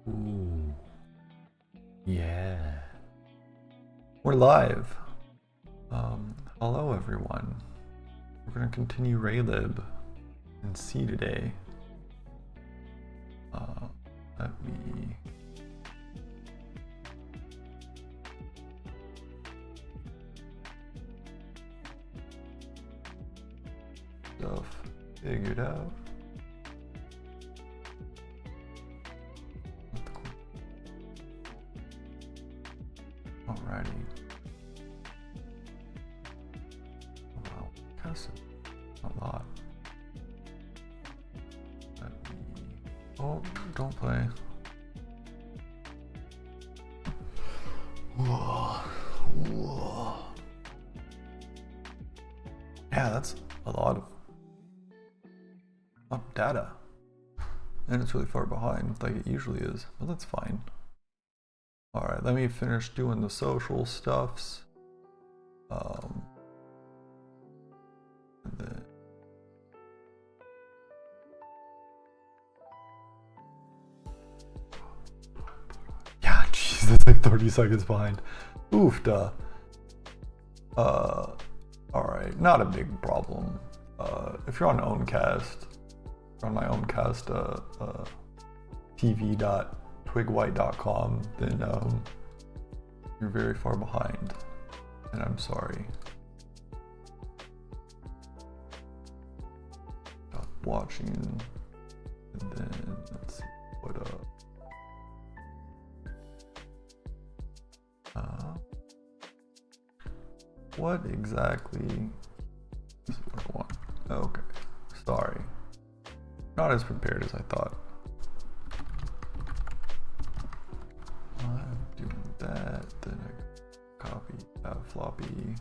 Ooh. Yeah. We're live. Hello everyone. We're gonna continue Raylib and C today. Let me stuff figured out. Alrighty. Wow, that's a lot. Let me... Oh, don't play. Whoa. Whoa. Yeah, that's a lot of data. And it's really far behind, like it usually is, but that's fine. All right, let me finish doing the social stuffs. And then yeah, jeez, that's like 30 seconds behind. Oof, duh. All right, not a big problem. If you're on Owncast, on my Owncast, tv.twigwhite.com, then you're very far behind, and I'm sorry. Stop watching, and then let's see what exactly is what I want. Okay, sorry, not as prepared as I thought. I'm doing that, then I copy that floppy.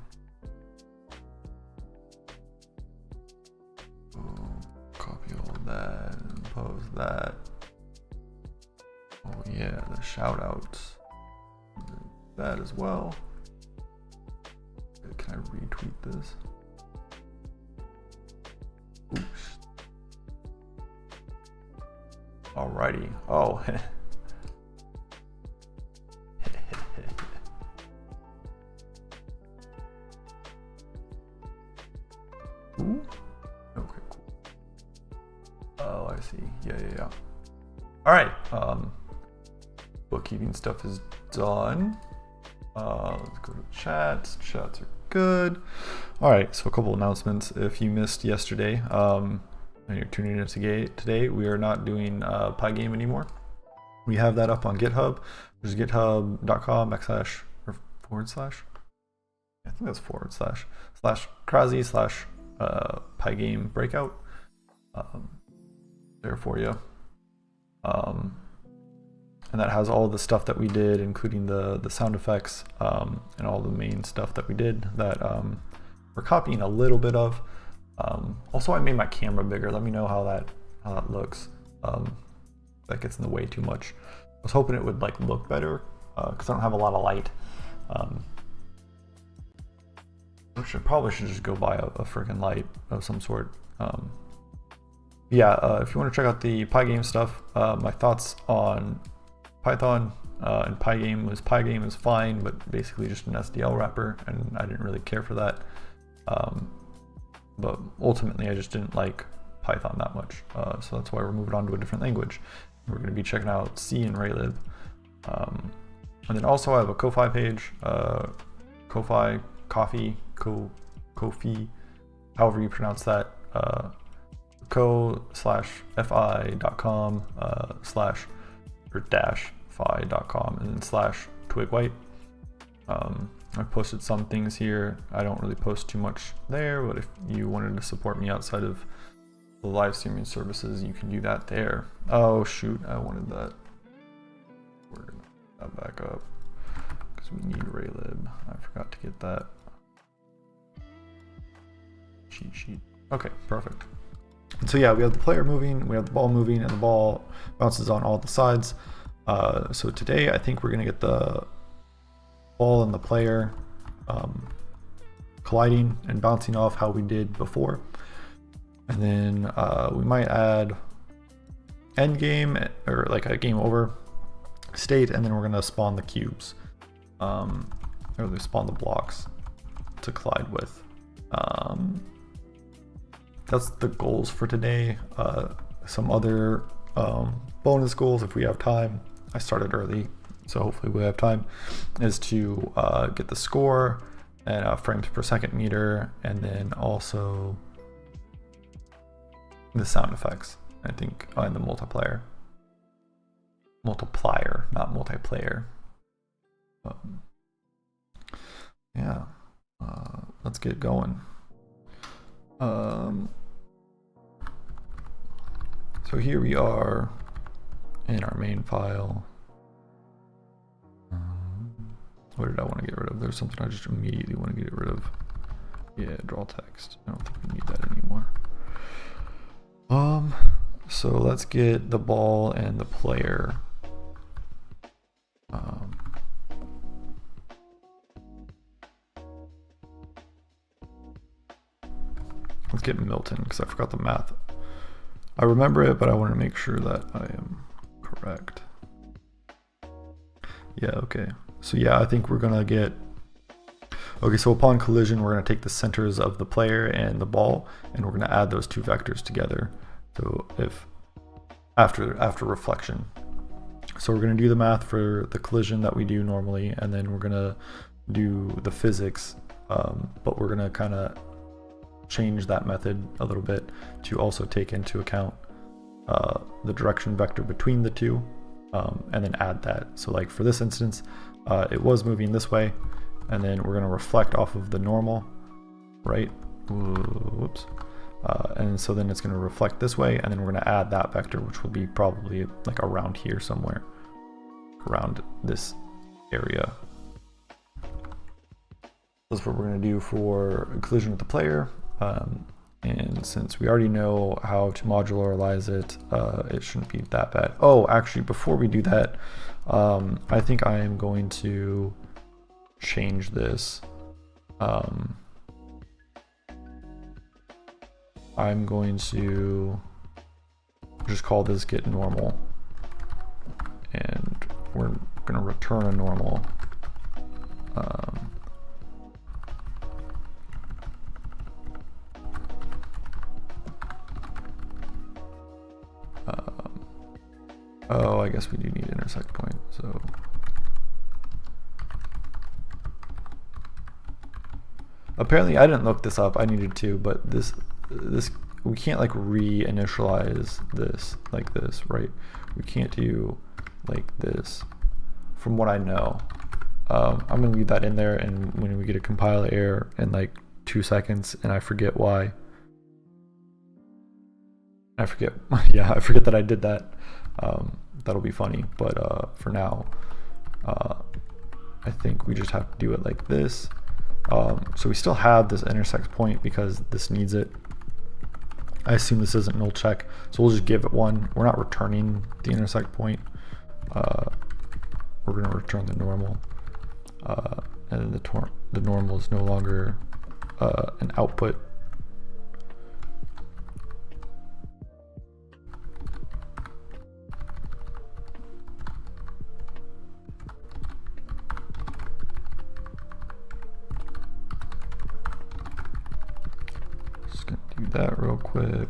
Boom, copy all that and post that. Oh yeah, the shout outs. That as well. Can I retweet this? Oops. Alrighty. Oh. Ooh. Okay, cool. Oh, I see. Yeah. All right. Bookkeeping stuff is done. Let's go to chats. Chats are good. All right. So a couple announcements. If you missed yesterday, and you're tuning in today, we are not doing Pygame anymore. We have that up on GitHub, which is github.com/ or /. I think that's // Pygame Breakout. There for you. And that has all the stuff that we did, including the sound effects and all the main stuff that we did that we're copying a little bit of. Also, I made my camera bigger. Let me know how that looks. That gets in the way too much. I was hoping it would like look better because I don't have a lot of light. Probably should just go buy a freaking light of some sort. If you want to check out the Pygame stuff, my thoughts on Python and Pygame is fine, but basically just an SDL wrapper, and I didn't really care for that. But ultimately, I just didn't like Python that much, so that's why we're moving on to a different language. We're going to be checking out C and Raylib. And then also I have a Ko-Fi page, Ko-Fi, Ko-Fi, however you pronounce that, ko/fi.com /fi.com and then /twigwhite. I've posted some things here. I don't really post too much there, but if you wanted to support me outside of the live streaming services, you can do that there. Oh shoot, I wanted that. We're gonna put that back up because we need Raylib. I forgot to get that cheat sheet. Okay, perfect. And so yeah, we have the player moving, we have the ball moving, and the ball bounces on all the sides. So today I think we're gonna get the ball and the player colliding and bouncing off how we did before. And then we might add end game or like a game over state, and then we're going to spawn the cubes, or spawn the blocks to collide with. That's the goals for today. Some other bonus goals, if we have time, I started early, so hopefully we have time, is to get the score and frames per second meter, and then also the sound effects, I think, in the multiplier, not multiplayer. Yeah, let's get going. So here we are in our main file. What did I want to get rid of? There's something I just immediately want to get rid of. Yeah, draw text. I don't think we need that anymore. So let's get the ball and the player. Let's get Milton, because I forgot the math. I remember it, but I want to make sure that I am correct. Yeah, okay. So yeah, I think we're gonna get, okay, so upon collision, we're gonna take the centers of the player and the ball, and we're gonna add those two vectors together. So if, after reflection. So we're gonna do the math for the collision that we do normally, and then we're gonna do the physics, but we're gonna kind of change that method a little bit to also take into account the direction vector between the two, and then add that. So like for this instance, it was moving this way, and then we're going to reflect off of the normal, right? Whoops. And so then it's going to reflect this way, and then we're going to add that vector, which will be probably like around here somewhere, around this area. That's what we're going to do for collision with the player. And since we already know how to modularize it, it shouldn't be that bad. Oh, actually, before we do that, I think I am going to change this. I'm going to just call this get normal, and we're going to return a normal. Oh, I guess we do need intersect point, so. Apparently I didn't look this up, I needed to, but this we can't like reinitialize this like this, right? We can't do like this, from what I know. I'm gonna leave that in there, and when we get a compile error in like 2 seconds and I forget why. I forget, yeah, I forget that I did that. That'll be funny, but for now, I think we just have to do it like this. So we still have this intersect point because this needs it. I assume this isn't null check, so we'll just give it one. We're not returning the intersect point. We're going to return the normal, and then the normal is no longer an output. Do that real quick.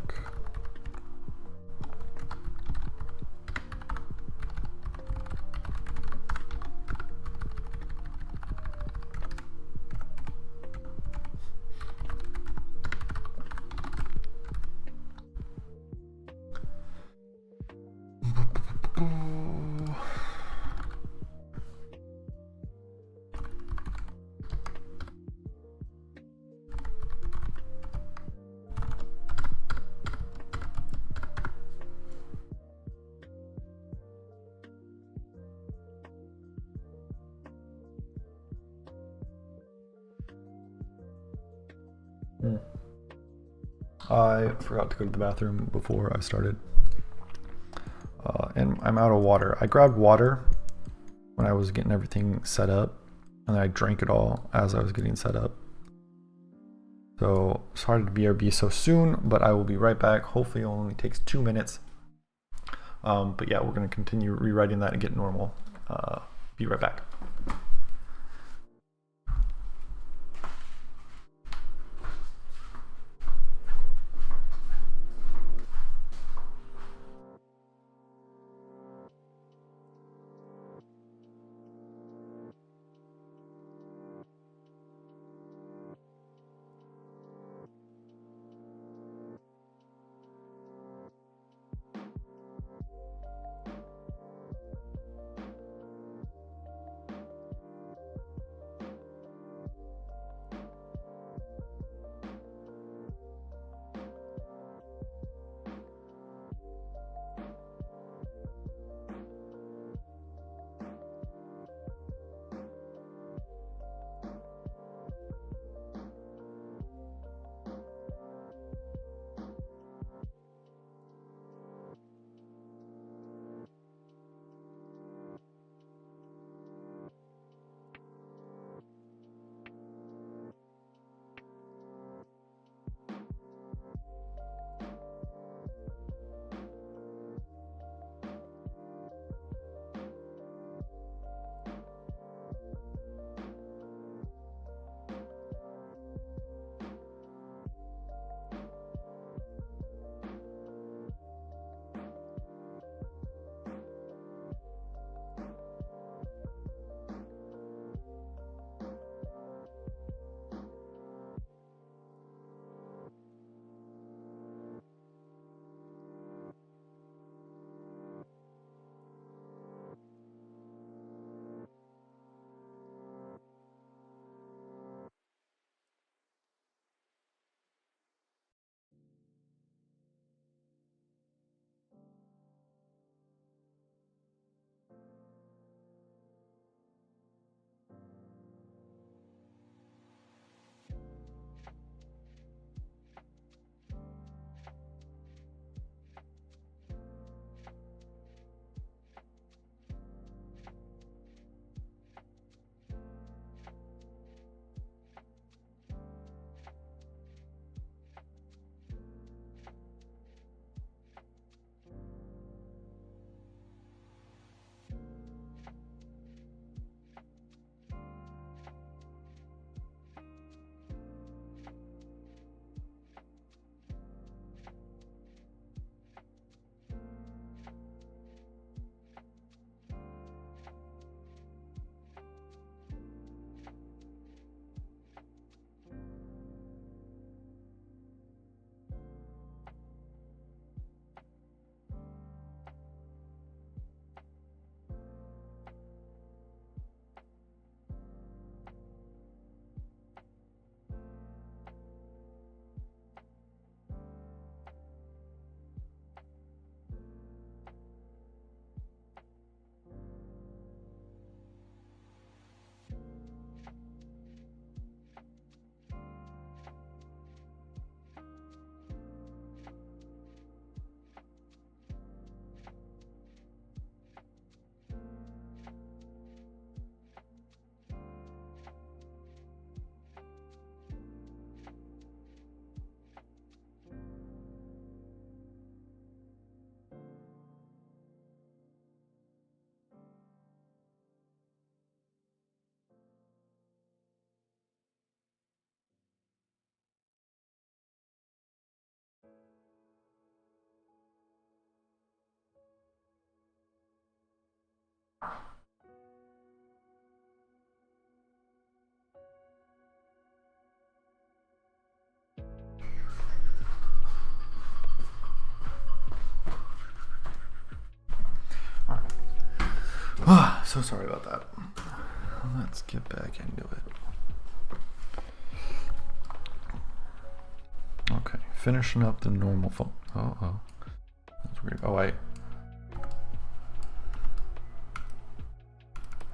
I forgot to go to the bathroom before I started, and I'm out of water. I grabbed water when I was getting everything set up, and I drank it all as I was getting set up. So sorry to BRB so soon, but I will be right back. Hopefully it only takes 2 minutes. But yeah, we're going to continue rewriting that and get normal. be right back. So sorry about that. Let's get back into it. Okay, finishing up the normal phone. Oh, that's weird. Oh,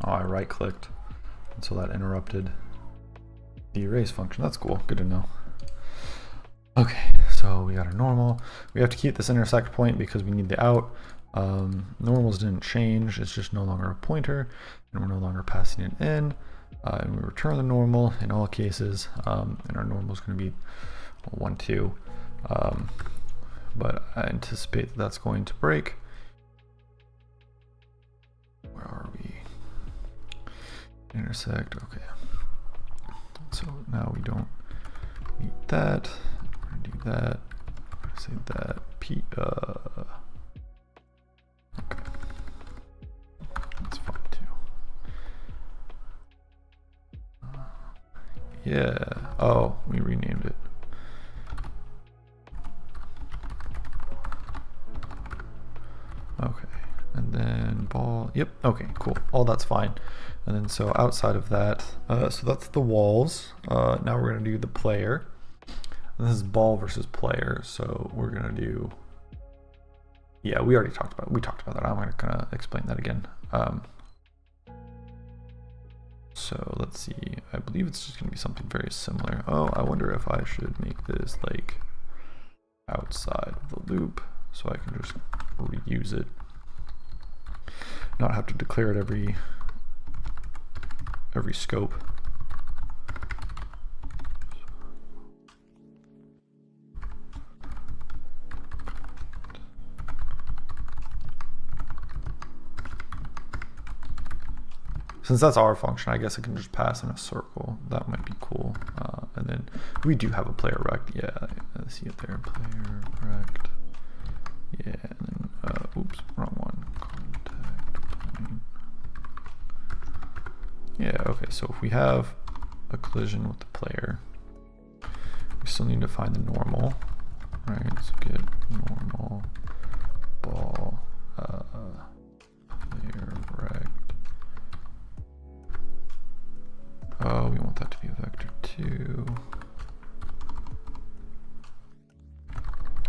I right-clicked, and so that interrupted the erase function. That's cool. Good to know. Okay, so we got our normal. We have to keep this intersect point because we need the out. Normals didn't change, it's just no longer a pointer, and we're no longer passing it in, and we return the normal in all cases, and our normal is going to be 1, 2, but I anticipate that's going to break. Where are we? intersect. Okay. So now we don't need that. We're gonna do that. I'm gonna say that. Okay. That's fine too. Yeah. Oh, we renamed it. Okay. And then ball. Yep. Okay, cool. All that's fine. And then so outside of that, so that's the walls. Now we're going to do the player. And this is ball versus player. So we're going to do, yeah, we already talked about that. I'm going to kind of explain that again. So let's see, I believe it's just going to be something very similar. Oh, I wonder if I should make this like outside of the loop so I can just reuse it. Not have to declare it every scope. Since that's our function, I guess I can just pass in a circle. That might be cool. And then we do have a player rect. Yeah, I see it there. Player rect. Yeah, and then, oops, wrong one. Contact plane. Yeah, okay, so if we have a collision with the player, we still need to find the normal. Right, so get normal ball, player rect. Oh, we want that to be a vector too.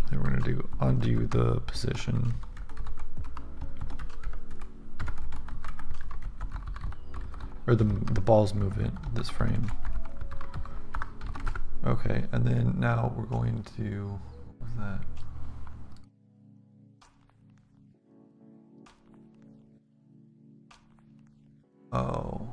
Then we're going to undo the position. Or the ball's movement, this frame. Okay, and then now we're going to, what was that? Oh.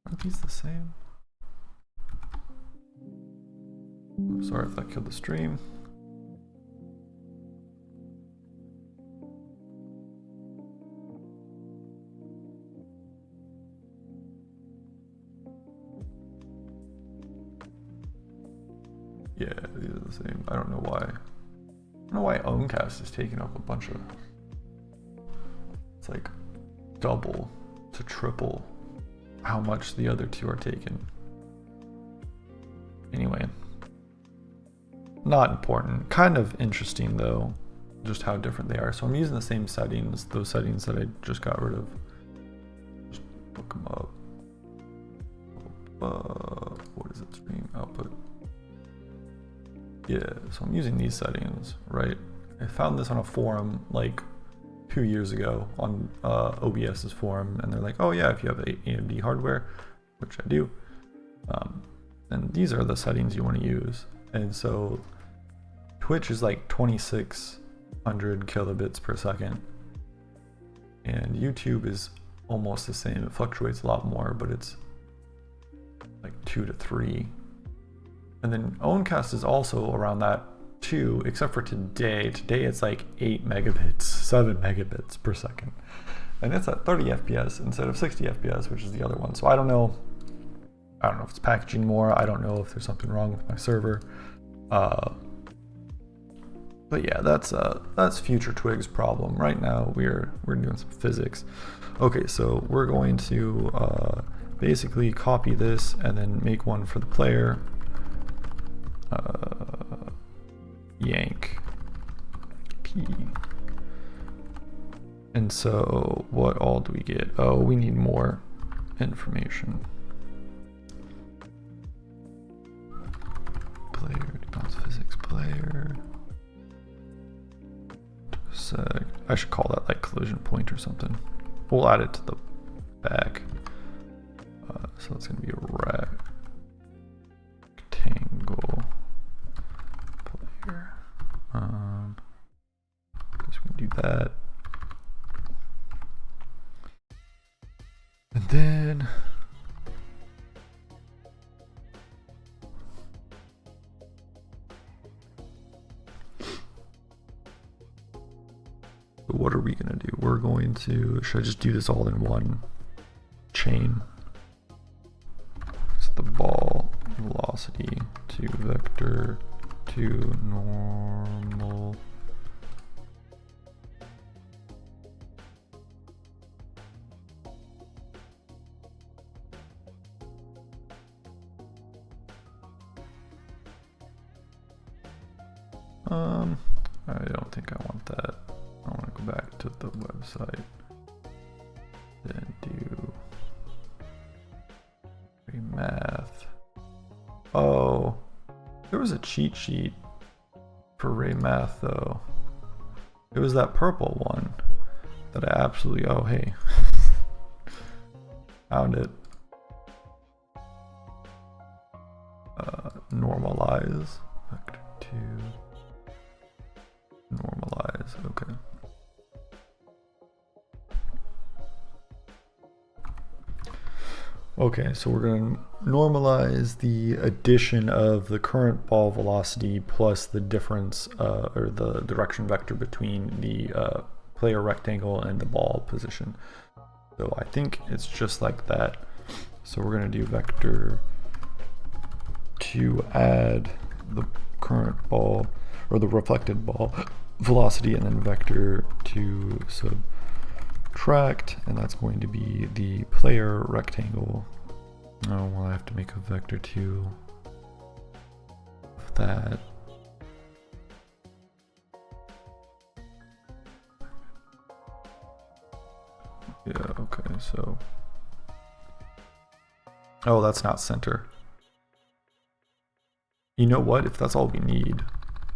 Aren't these the same? Sorry if that killed the stream. Yeah, these are the same. I don't know why. I don't know why Owncast is taking up a bunch of. It's like double to triple how much the other two are taking. Anyway, not important. Kind of interesting though, just how different they are. So I'm using the same settings, those settings that I just got rid of. Just look them up. What is it? Stream output. Yeah, so I'm using these settings, right? I found this on a forum like 2 years ago on OBS's forum, and they're like, oh yeah, if you have AMD hardware, which I do, and these are the settings you want to use. And so Twitch is like 2600 kilobits per second, and YouTube is almost the same. It fluctuates a lot more, but it's like 2 to 3. And then Owncast is also around that too, except for today. Today it's like 8 megabits, 7 megabits per second. And it's at 30 FPS instead of 60 FPS, which is the other one. So I don't know if it's packaging more. I don't know if there's something wrong with my server. But yeah, that's future Twig's problem. Right now we're doing some physics. Okay, so we're going to basically copy this and then make one for the player. Yank P. And so what all do we get? Oh, we need more information. player, bounce physics player. Sec. I should call that like collision point or something. We'll add it to the back. So it's gonna be a rectangle player. Guess we can do that. And then what are we gonna do? We're going to, should I just do this all in one chain? It's the ball velocity to vector to normal. I don't think I want that. I want to go back to the website. Then do math. Oh, there was a cheat sheet for Ray Math though. It was that purple one that I absolutely, oh hey, found it. Normalize, vector 2, normalize, okay. Okay, so we're going to normalize the addition of the current ball velocity plus the difference or the direction vector between the player rectangle and the ball position. So I think it's just like that. So we're going to do vector to add the current ball or the reflected ball velocity, and then vector to subtract, and that's going to be the player rectangle. Oh, well, I have to make a vector 2 of that. Yeah, okay, so. Oh, that's not center. You know what? If that's all we need,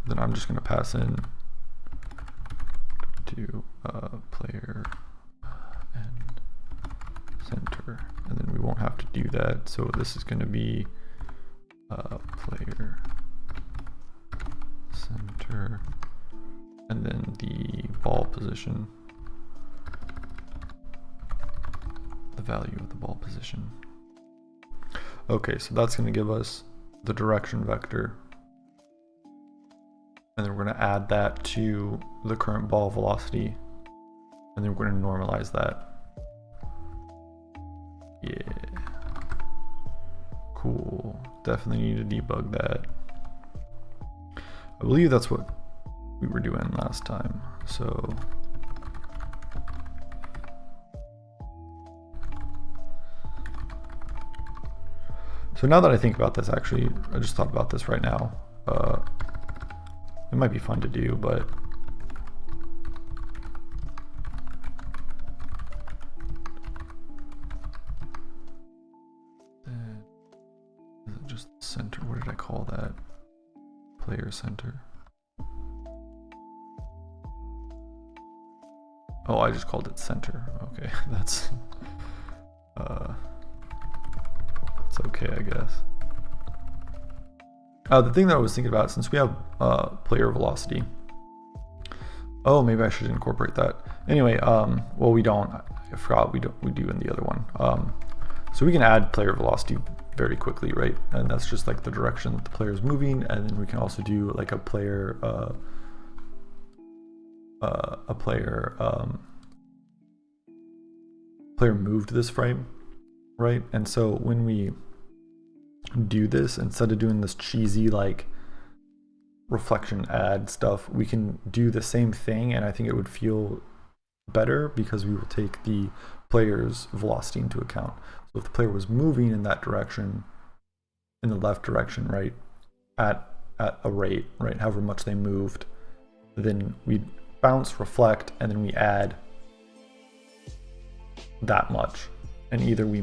then I'm just going to pass in to player and center, and then we won't have to do that. So this is going to be player center, and then the ball position, the value of the ball position. Okay, so that's going to give us the direction vector, and then we're going to add that to the current ball velocity, and then we're going to normalize that. Yeah, cool. Definitely need to debug that. I believe that's what we were doing last time. So now that I think about this, actually, I just thought about this right now. It might be fun to do, but then is it just center? What did I call that? Player center. Oh, I just called it center. Okay, that's okay, I guess. The thing that I was thinking about, since we have player velocity, oh, maybe I should incorporate that. Anyway, well, we don't. I forgot we do in the other one. So we can add player velocity very quickly, right? And that's just like the direction that the player is moving, and then we can also do like a player player moved this frame, right? And so when we do this, instead of doing this cheesy like reflection add stuff, we can do the same thing, and I think it would feel better because we will take the player's velocity into account. So if the player was moving in that direction, in the left direction, right, at a rate, right, however much they moved, then we bounce, reflect, and then we add that much, and either we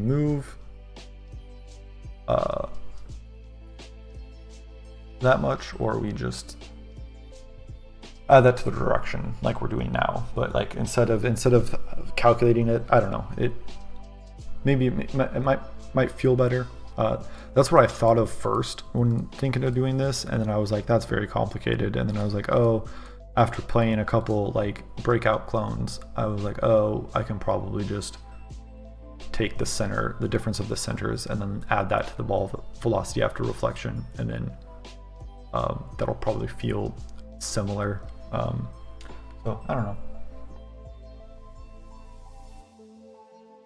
that much, or we just add that to the direction like we're doing now. But like instead of calculating it, I don't know, it might feel better. That's what I thought of first when thinking of doing this, and then I was like, that's very complicated. And then I was like, oh, after playing a couple like breakout clones, I was like, oh, I can probably just take the difference of the centers, and then add that to the ball velocity after reflection, and then that'll probably feel similar. So I don't know.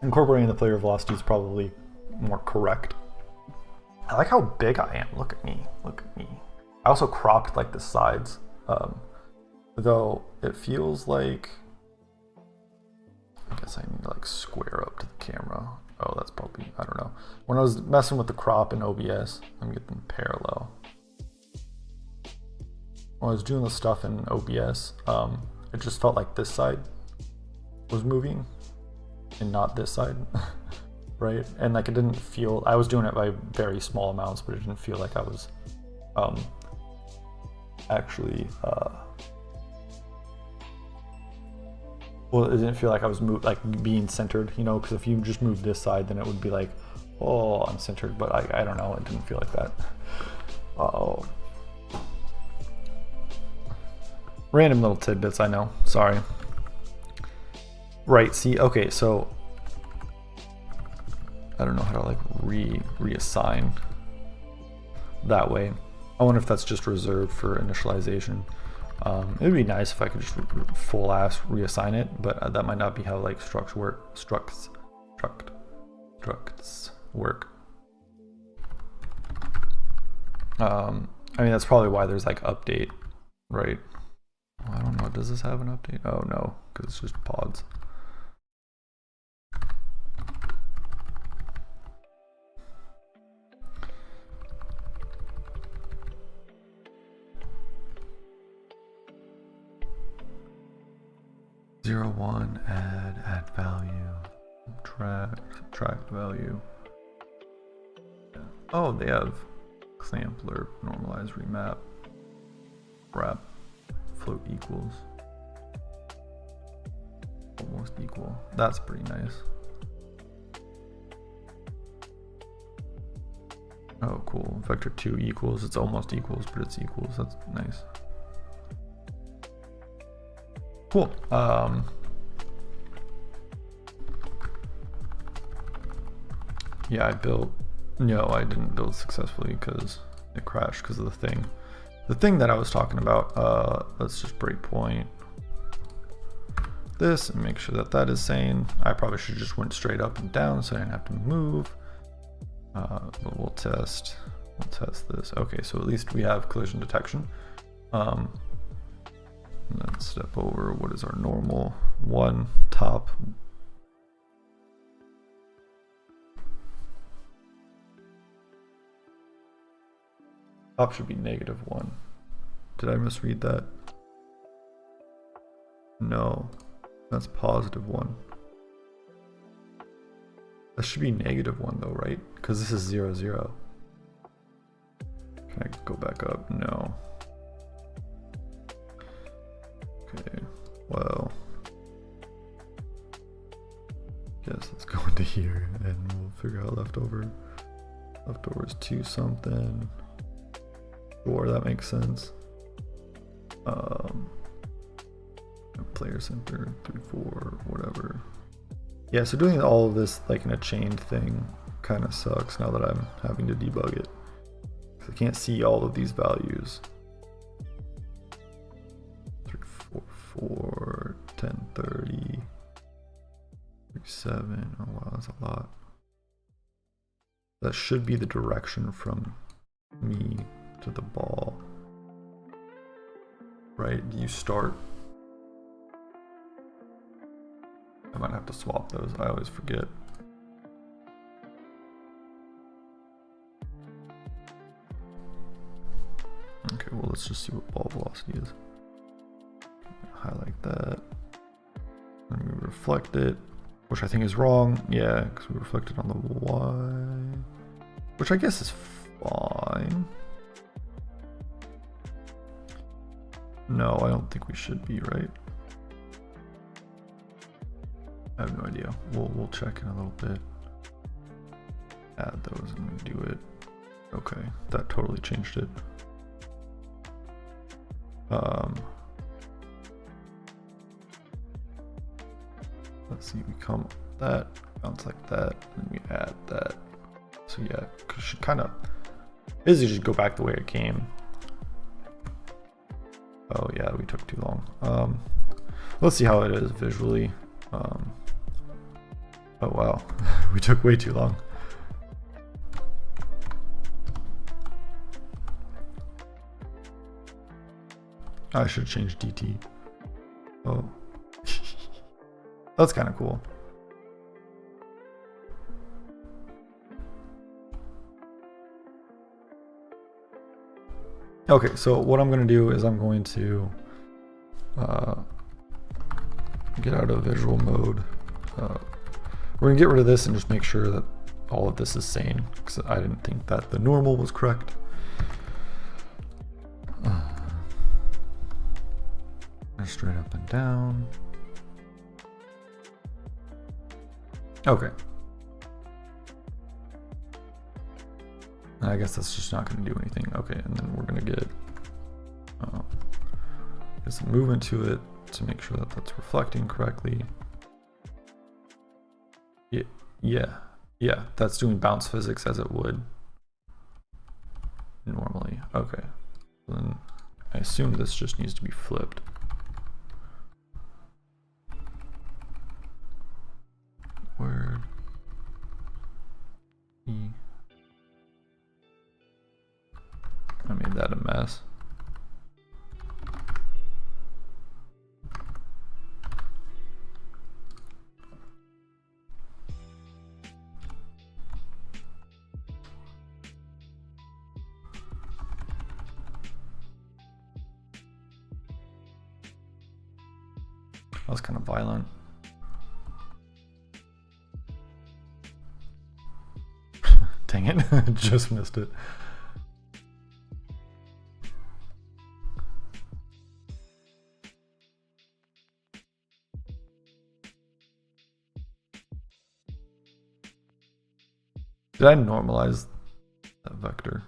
Incorporating the player velocity is probably more correct. I like how big I am. Look at me. Look at me. I also cropped like the sides, though it feels like, I guess I need to like square up to the camera. Oh, that's probably, I don't know. When I was messing with the crop in OBS, let me get them parallel. When I was doing the stuff in OBS, it just felt like this side was moving and not this side, right? And like it didn't feel, I was doing it by very small amounts, but it didn't feel like I was actually, well, it didn't feel like I was being centered, you know, because if you just move this side, then it would be like, oh, I'm centered, but I don't know, it didn't feel like that. Uh-oh. Random little tidbits, I know, sorry. Right, see, okay, so I don't know how to like reassign that way. I wonder if that's just reserved for initialization. It would be nice if I could just full ass reassign it, but that might not be how like structs work. I mean, that's probably why there's like update, right? I don't know, does this have an update? Oh no, because it's just pods. Zero, one, add value, subtract value. Oh, they have clamp, lerp, normalize, remap, wrap, float equals, almost equal. That's pretty nice. Oh, cool. Vector 2 equals, it's almost equals, but it's equals. That's nice. Cool. Yeah, I built, no, I didn't build successfully because it crashed because of the thing. The thing that I was talking about, let's just breakpoint this and make sure that that is sane. I probably should just went straight up and down so I didn't have to move. But we'll test this. Okay, so at least we have collision detection. Let's step over, what is our normal? 1, top. Top should be -1. Did I misread that? No, that's +1. That should be -1 though, right? Because this is 0, 0. Can I go back up? No. Okay, well, guess let's go into here and we'll figure out leftover. Leftover is 2 something. Sure, that makes sense. Player center 3, 4, whatever. Yeah, so doing all of this like in a chained thing kind of sucks now that I'm having to debug it. I can't see all of these values. 3, 4, 4, 10, 30, 37. Oh wow, that's a lot. That should be the direction from me to the ball, right? You start. I might have to swap those. I always forget. Okay, well, let's just see what ball velocity is. Highlight that. And we reflect it, which I think is wrong. Yeah, because we reflected on the Y, which I guess is fine. No, I don't think we should be, right? I have no idea. We'll check in a little bit. Add those and do it. Okay, that totally changed it. Let's see, we come that, bounce like that, and we add that. So yeah, cause should kind of basically just go back the way it came. Oh yeah, we took too long. Let's see how it is visually. Oh wow, we took way too long. I should change DT. Oh, that's kind of cool. Okay, so what I'm going to do is I'm going to get out of visual mode. We're going to get rid of this and just make sure that all of this is sane, because I didn't think that the normal was correct. Straight up and down. Okay. I guess that's just not going to do anything. Okay, and then we're going to get some movement to it to make sure that that's reflecting correctly. Yeah, that's doing bounce physics as it would normally. Okay, then I assume this just needs to be flipped. Word E. I made that a mess. That was kind of violent. Dang it, just missed it. Did I normalize that vector?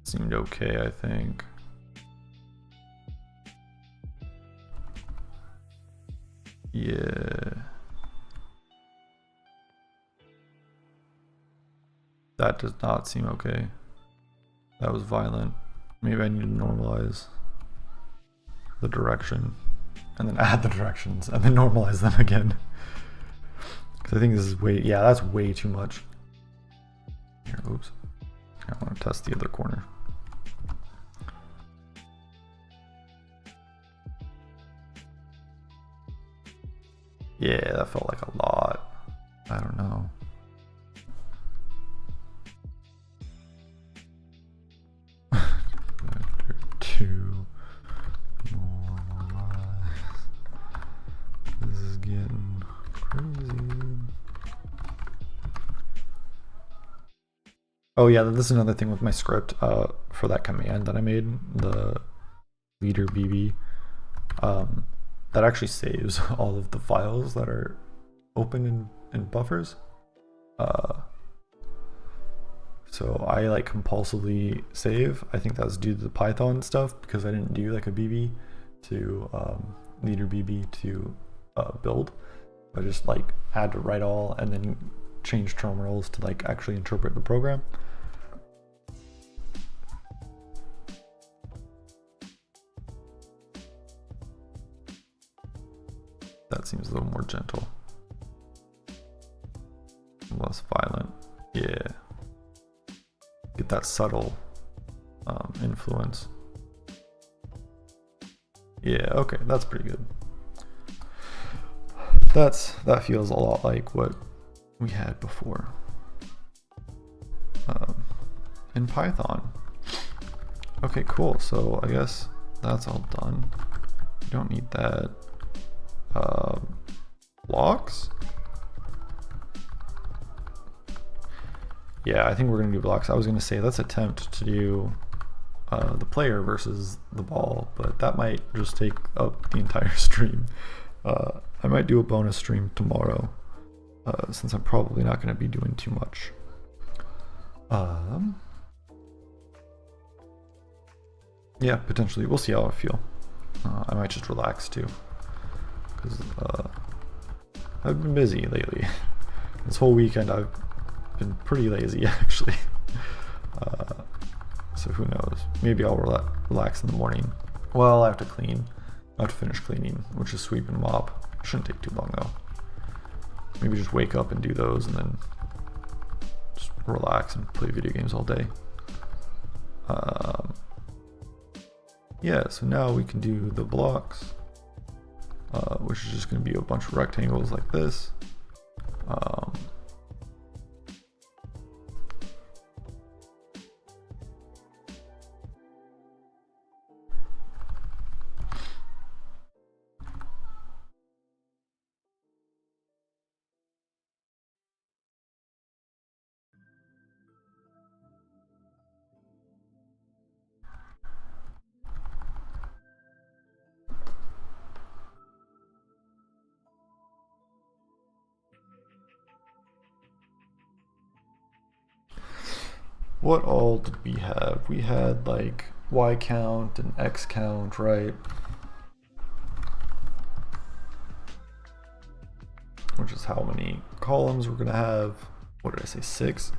Seemed okay, I think. Yeah. That does not seem okay. That was violent. Maybe I need to normalize the direction and then add the directions and then normalize them again. Because I think this is way, yeah, that's way too much. Here, oops. I want to test the other corner. Yeah, that felt like a lot. I don't know. Vector 2 normalize. This is getting crazy. Oh yeah, this is another thing with my script for that command that I made, the leader BB. That actually saves all of the files that are open in buffers. So I like compulsively save. I think that's due to the Python stuff because I didn't do like a BB to leader BB to build. I just like had to write all and then change terminals to like actually interpret the program. That seems a little more gentle, less violent. Yeah, get that subtle influence. Yeah, okay, that's pretty good. That feels a lot like what we had before in Python. Okay, cool. So I guess that's all done. You don't need that. Blocks? Yeah, I think we're gonna do blocks. I was gonna say let's attempt to do the player versus the ball, but that might just take up the entire stream. I might do a bonus stream tomorrow, since I'm probably not gonna be doing too much. Yeah, potentially. We'll see how I feel. I might just relax too, because I've been busy lately. This whole weekend I've been pretty lazy actually. So who knows? Maybe I'll relax in the morning. Well, I have to clean. I have to finish cleaning, which is sweep and mop. Shouldn't take too long though. Maybe just wake up and do those and then just relax and play video games all day. Yeah, so now we can do the blocks, which is just going to be a bunch of rectangles like this. What all did we have? We had like Y count and X count, right? Which is how many columns we're gonna have. What did I say, 6?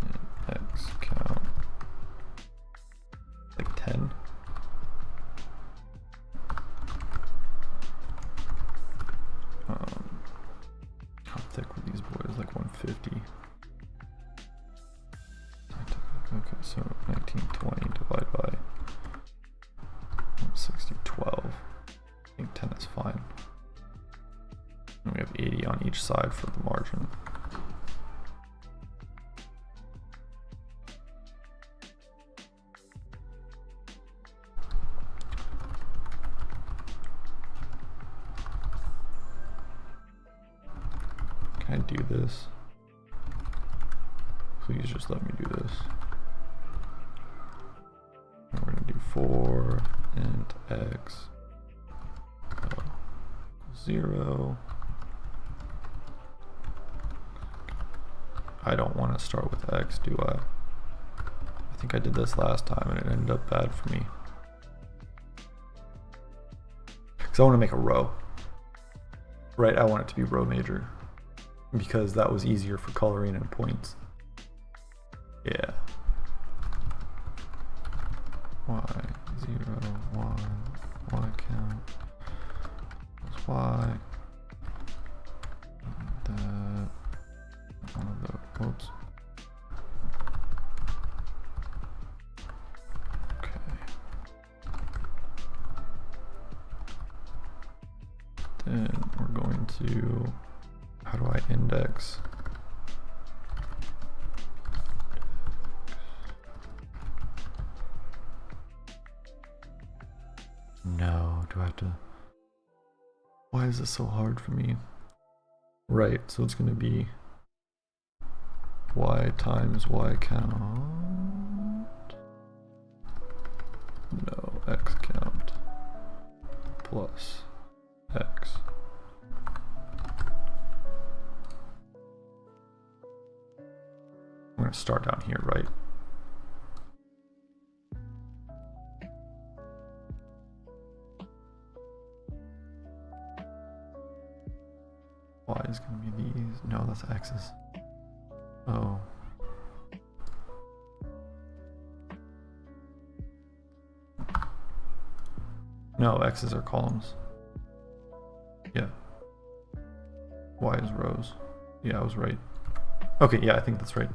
And X count, like 10. How thick were these boys? Like 150. Okay, so 1920 divided by 160, 12. I think 10 is fine. And we have 80 on each side for the margin. Can I do this? Please just let me do this. We're going to do 4 int x 0. I don't want to start with x, do I? I think I did this last time and it ended up bad for me. Because I want to make a row. Right, I want it to be row major. Because that was easier for coloring and points. Yeah. y0, y count plus y. And one of the, whoops. Okay. Then we're going to, how do I index? No, do I have to? Why is this so hard for me? Right, so it's going to be y times y count. No, x count plus x. I'm going to start down here, right? Y is going to be these. No, that's x's. Oh. No, x's are columns. Yeah. Y is rows. Yeah, I was right. Okay, yeah, I think that's right.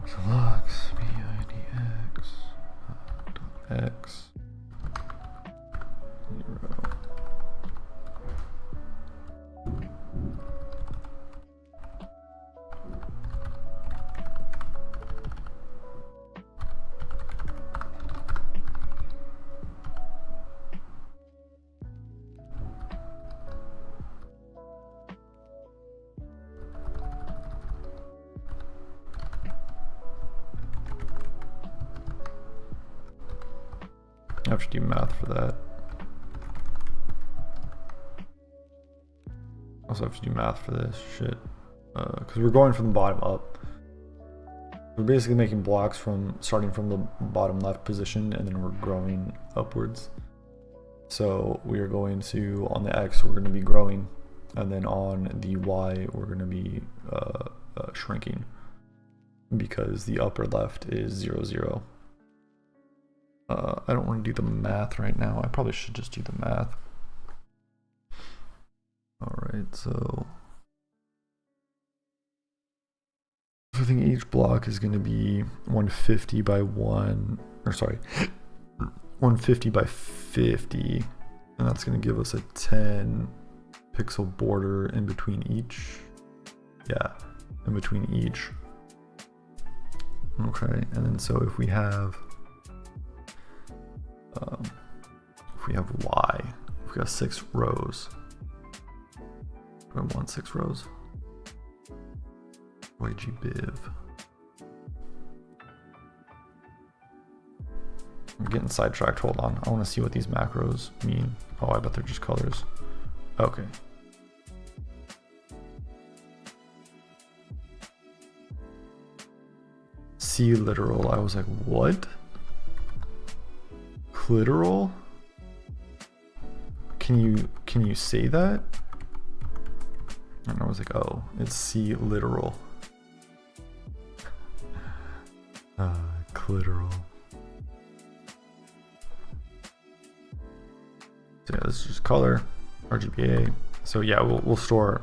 So logs bidx x 0. I have to do math for that. Also have to do math for this shit. Because we're going from the bottom up. We're basically making blocks from starting from the bottom left position, and then we're growing upwards. So we are going to, on the X, we're going to be growing, and then on the Y, we're going to be shrinking, because the upper left is 0, 0. I don't want to do the math right now. I probably should just do the math. Alright, so I think each block is going to be 150 by 150 by 50, and that's going to give us a 10 pixel border in between each. Yeah, in between each. Okay, and then so if we have Y, if we have 6 rows, we want 6 rows. YGBiv. I'm getting sidetracked. Hold on. I want to see what these macros mean. Oh, I bet they're just colors. Okay. C literal. I was like, what? Clitoral? Can you say that? And I was like, oh, it's C literal. Clitoral. So yeah, this is just color, RGBA. So yeah, we'll store,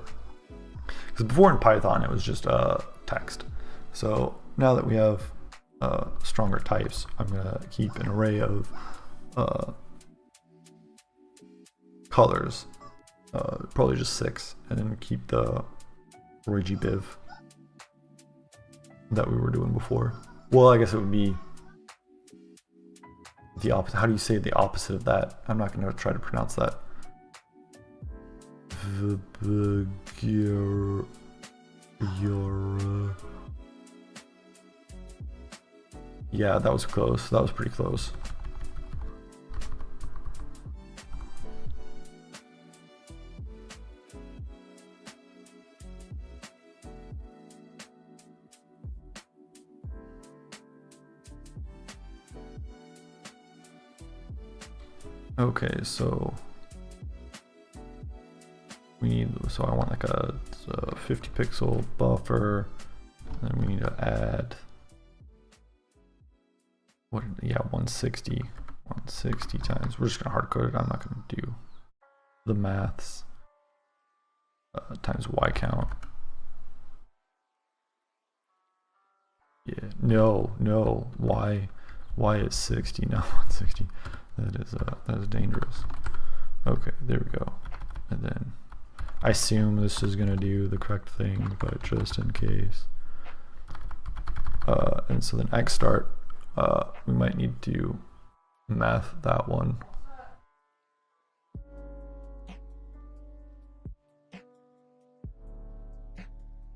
because before in Python it was just text. So now that we have stronger types, I'm gonna keep an array of colors, probably just 6, and then keep the RGBiv that we were doing before. Well, I guess it would be the opposite. How do you say the opposite of that? I'm not going to try to pronounce that. Yeah, that was close. That was pretty close. Okay, so we need, so I want like a 50 pixel buffer, and then we need to add, what, yeah, 160 times, we're just gonna hard code it, I'm not gonna do the maths, times Y count. Yeah, no, Y is 60, not 160. That is dangerous. Okay, there we go. And then I assume this is gonna do the correct thing, but just in case. And so then X start, we might need to math that one.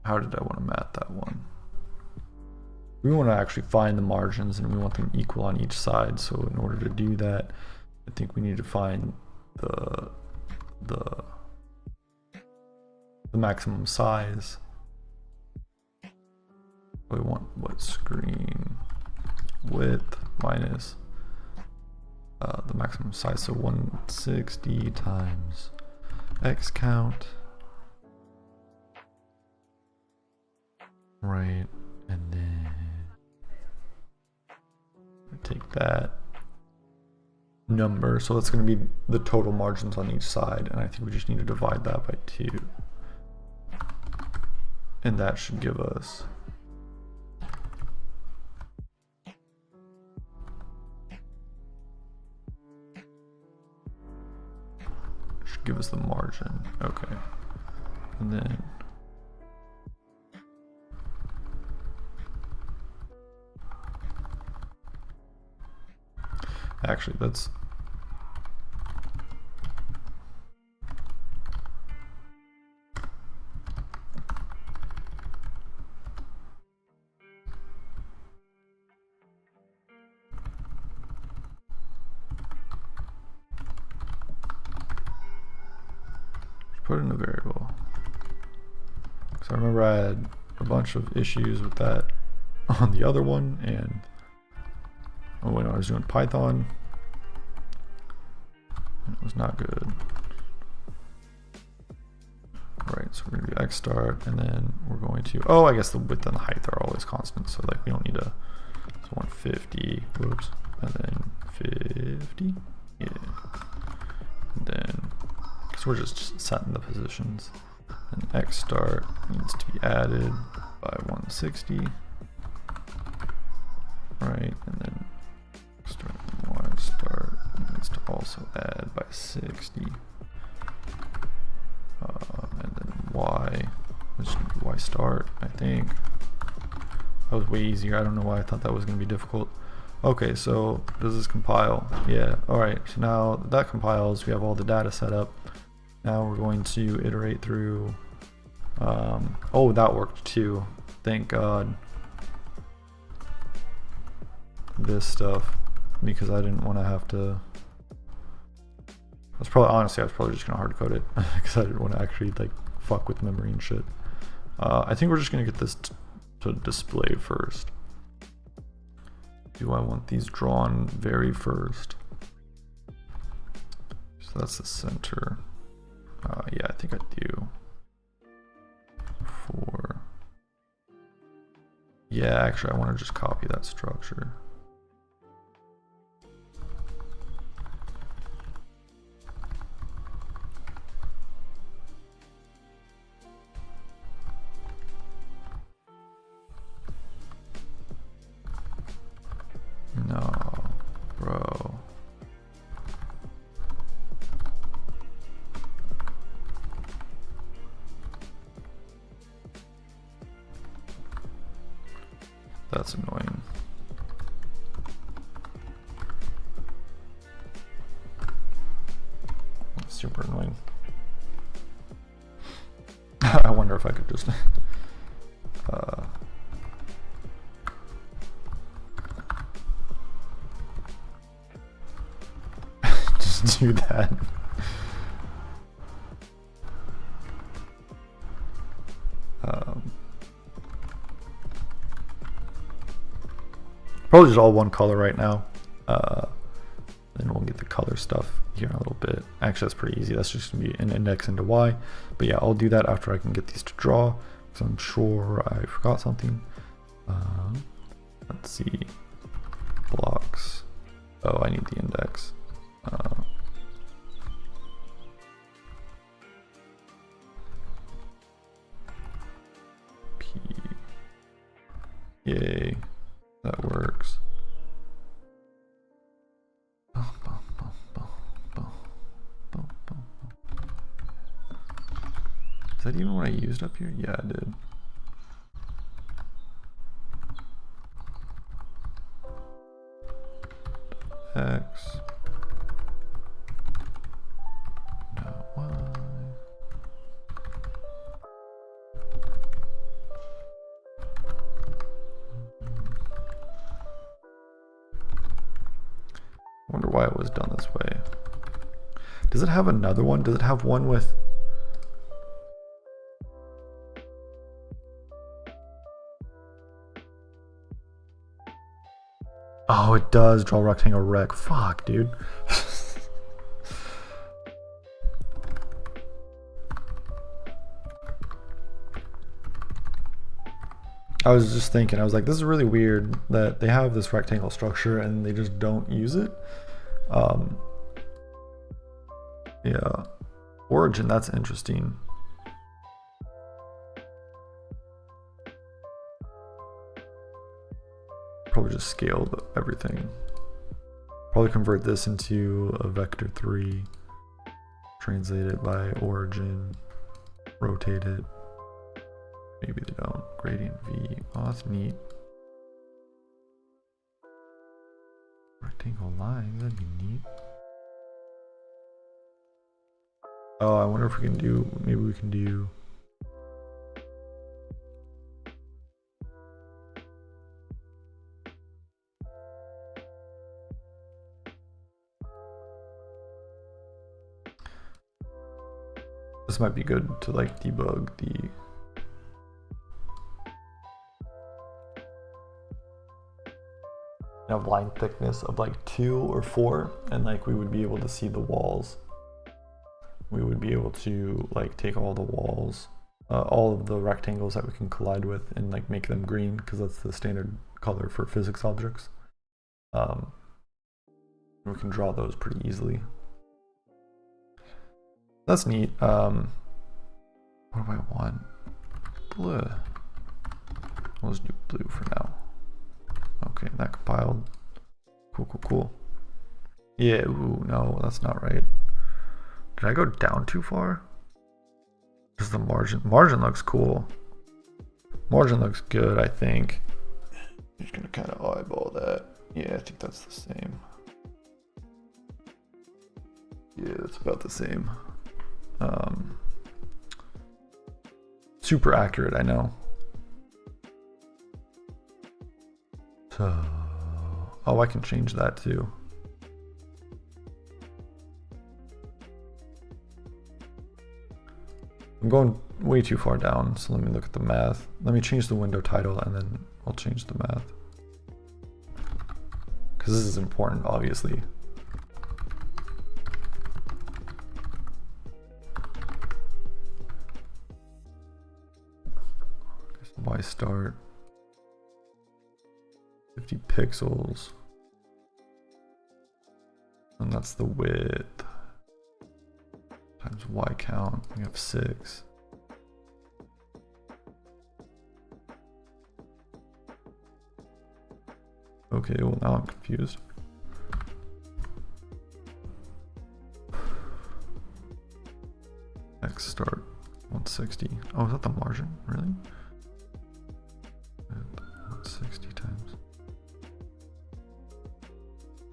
How did I want to math that one? We want to actually find the margins, and we want them equal on each side. So in order to do that, I think we need to find the maximum size. We want what, screen width minus the maximum size, so 160 times X count, right? And then take that number, so that's going to be the total margins on each side, and I think we just need to divide that by 2, and that should give us the margin. Okay, and then actually let's put in a variable. So I remember I had a bunch of issues with that on the other one, and when I was doing Python, it was not good. Right, so we're gonna do X start, and then we're going to, oh, I guess the width and the height are always constant, so like we don't need a, so 150, whoops, and then 50, yeah, and then, so we're just setting the positions, and X start needs to be added by 160, right, and then start and Y start needs to also add by 60. And then Y, which is Y start, I think. That was way easier. I don't know why I thought that was going to be difficult. Okay, so does this compile? Yeah. All right. So now that compiles, we have all the data set up. Now we're going to iterate through. Oh, that worked too. Thank God. This stuff, because I didn't want to have to. Honestly, I was probably just gonna hard code it because I didn't want to actually like fuck with memory and shit. I think we're just gonna get this to display first. Do I want these drawn very first? So that's the center. Yeah, I think I do. Yeah, actually, I want to just copy that structure. No, bro. That's annoying. That's super annoying. I wonder if I could just just do that. Probably just all one color right now. Then we'll get the color stuff here in a little bit. Actually, that's pretty easy. That's just gonna be an index into Y. But yeah, I'll do that after I can get these to draw, because I'm sure I forgot something. Let's see. Blocks. Oh, I need the index. P. Yay. That works. Is that even what I used up here? Yeah, I did. X. Now Y. I wonder why it was done this way. Does it have another one? Does it have one with... Oh, it does draw rectangle rec. Fuck, dude. I was just thinking, I was like, this is really weird that they have this rectangle structure and they just don't use it. Yeah. Origin, that's interesting. Probably just scale everything. Probably convert this into a vector 3, translate it by origin, rotate it. Maybe they don't. Gradient V. Oh, that's neat. Rectangle line, that'd be neat. Oh, I wonder if we can do, maybe we can do. This might be good to like debug the line thickness of like 2 or 4, and like we would be able to see the walls. We would be able to like take all the walls, all of the rectangles that we can collide with, and like make them green, because that's the standard color for physics objects. We can draw those pretty easily. That's neat. What do I want? Blue. We'll just do blue for now. Okay, that compiled. Cool. Yeah, ooh, no, that's not right. Did I go down too far? Just the margin. Margin looks cool. Margin looks good, I think. I'm just gonna kind of eyeball that. Yeah, I think that's the same. Yeah, it's about the same. Super accurate, I know. So, oh, I can change that too. I'm going way too far down, so let me look at the math. Let me change the window title and then I'll change the math. Because this is important, obviously. Why start? 50 pixels. And that's the width. Times Y count, we have 6. Okay, well now I'm confused. X start 160. Oh, is that the margin? Really? 160 times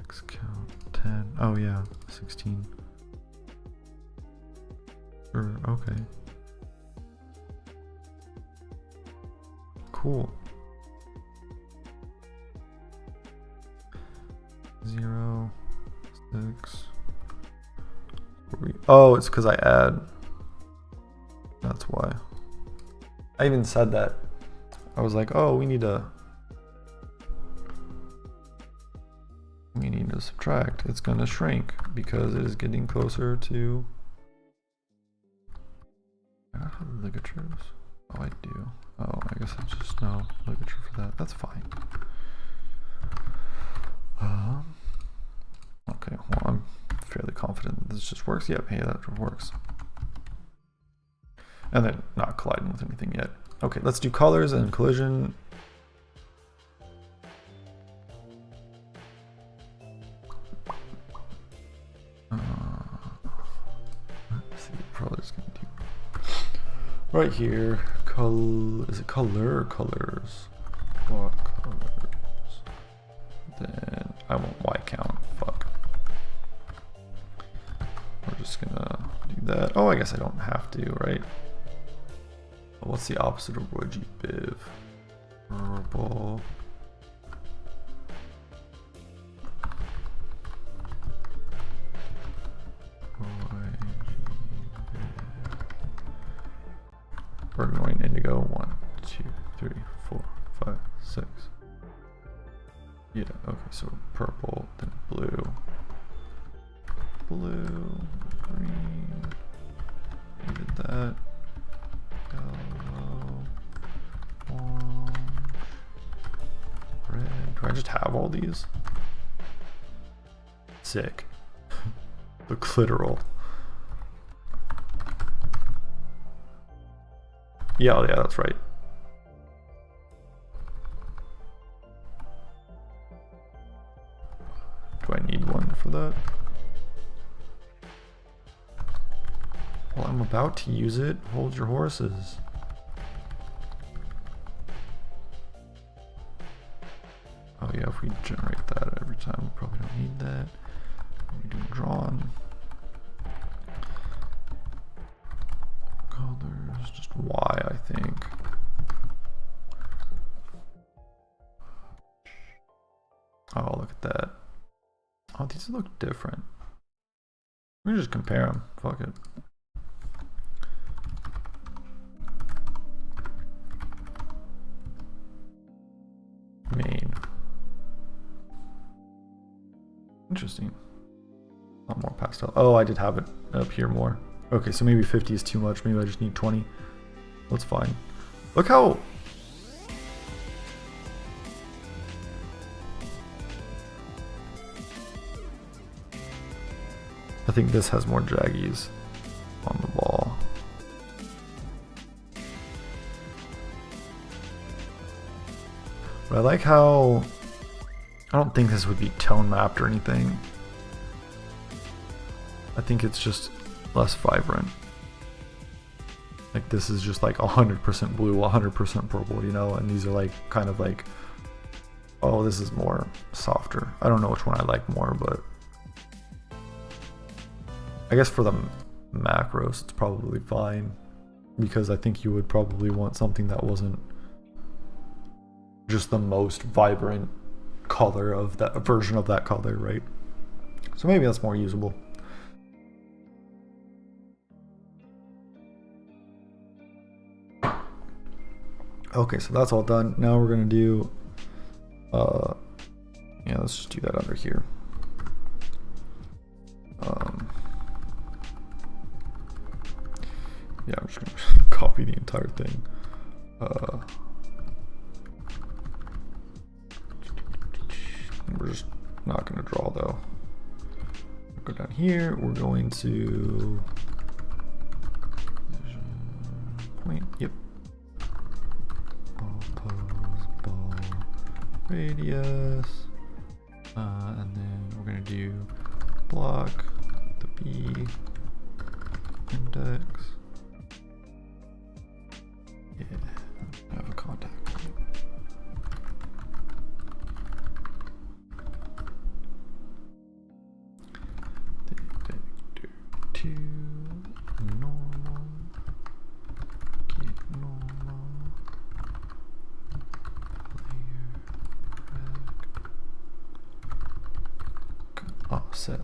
X count 10. Oh yeah, 16. Sure, okay. Cool. 0, 6. Oh, it's because I add. That's why. I even said that. I was like, oh, we need to subtract. It's going to shrink because it is getting closer to. I don't have ligatures. Oh, I do. Oh, I guess I just know ligature for that. That's fine. Okay, well, I'm fairly confident that this just works. Yep, hey, that works. And then not colliding with anything yet. Okay, let's do colors and collision. Let's see, probably just gonna do right here. Is it color or colors? What colors? Then I want Y count. Fuck. We're just gonna do that. Oh, I guess I don't have to, right? What's the opposite of Roy G. Biv? Purple. Roy G. Biv. Burgundy, indigo. 1, 2, 3, 4, 5, 6. Yeah, okay, so purple, then blue. Blue, green. We did that. Yellow, orange, red. Do I just have all these? Sick. The clitoral. Yeah, yeah, that's right. Do I need one for that? Well, I'm about to use it. Hold your horses. Oh yeah, if we generate that every time, we probably don't need that. We do drawn. Colors, just Y, I think. Oh, look at that. Oh, these look different. We can just compare them. Fuck it. Interesting. Not more pastel. Oh, I did have it up here more. Okay, so maybe 50 is too much. Maybe I just need 20. That's fine. Look how... I think this has more jaggies on the ball. But I like how... I don't think this would be tone mapped or anything. I think it's just less vibrant. Like this is just like 100% blue, 100% purple, you know, and these are like kind of like, oh, this is more softer. I don't know which one I like more, but I guess for the macros it's probably fine, because I think you would probably want something that wasn't just the most vibrant color of that version of that color, right? So maybe that's more usable. Okay, so that's all done. Now we're gonna do, yeah, let's just do that under here. Yeah, I'm just gonna copy the entire thing. We're just not gonna draw though. Go down here. We're going to point. Yep. Ball radius, and then we're gonna do block the B index. Yeah, I have a contact point. To normal, get normal. Offset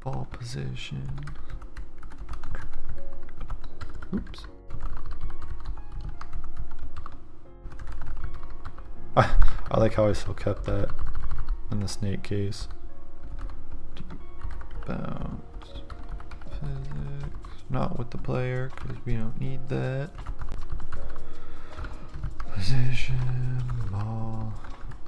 ball position. Oops. I like how I still kept that in the snake case. Bounce physics, not with the player because we don't need that. Position, ball,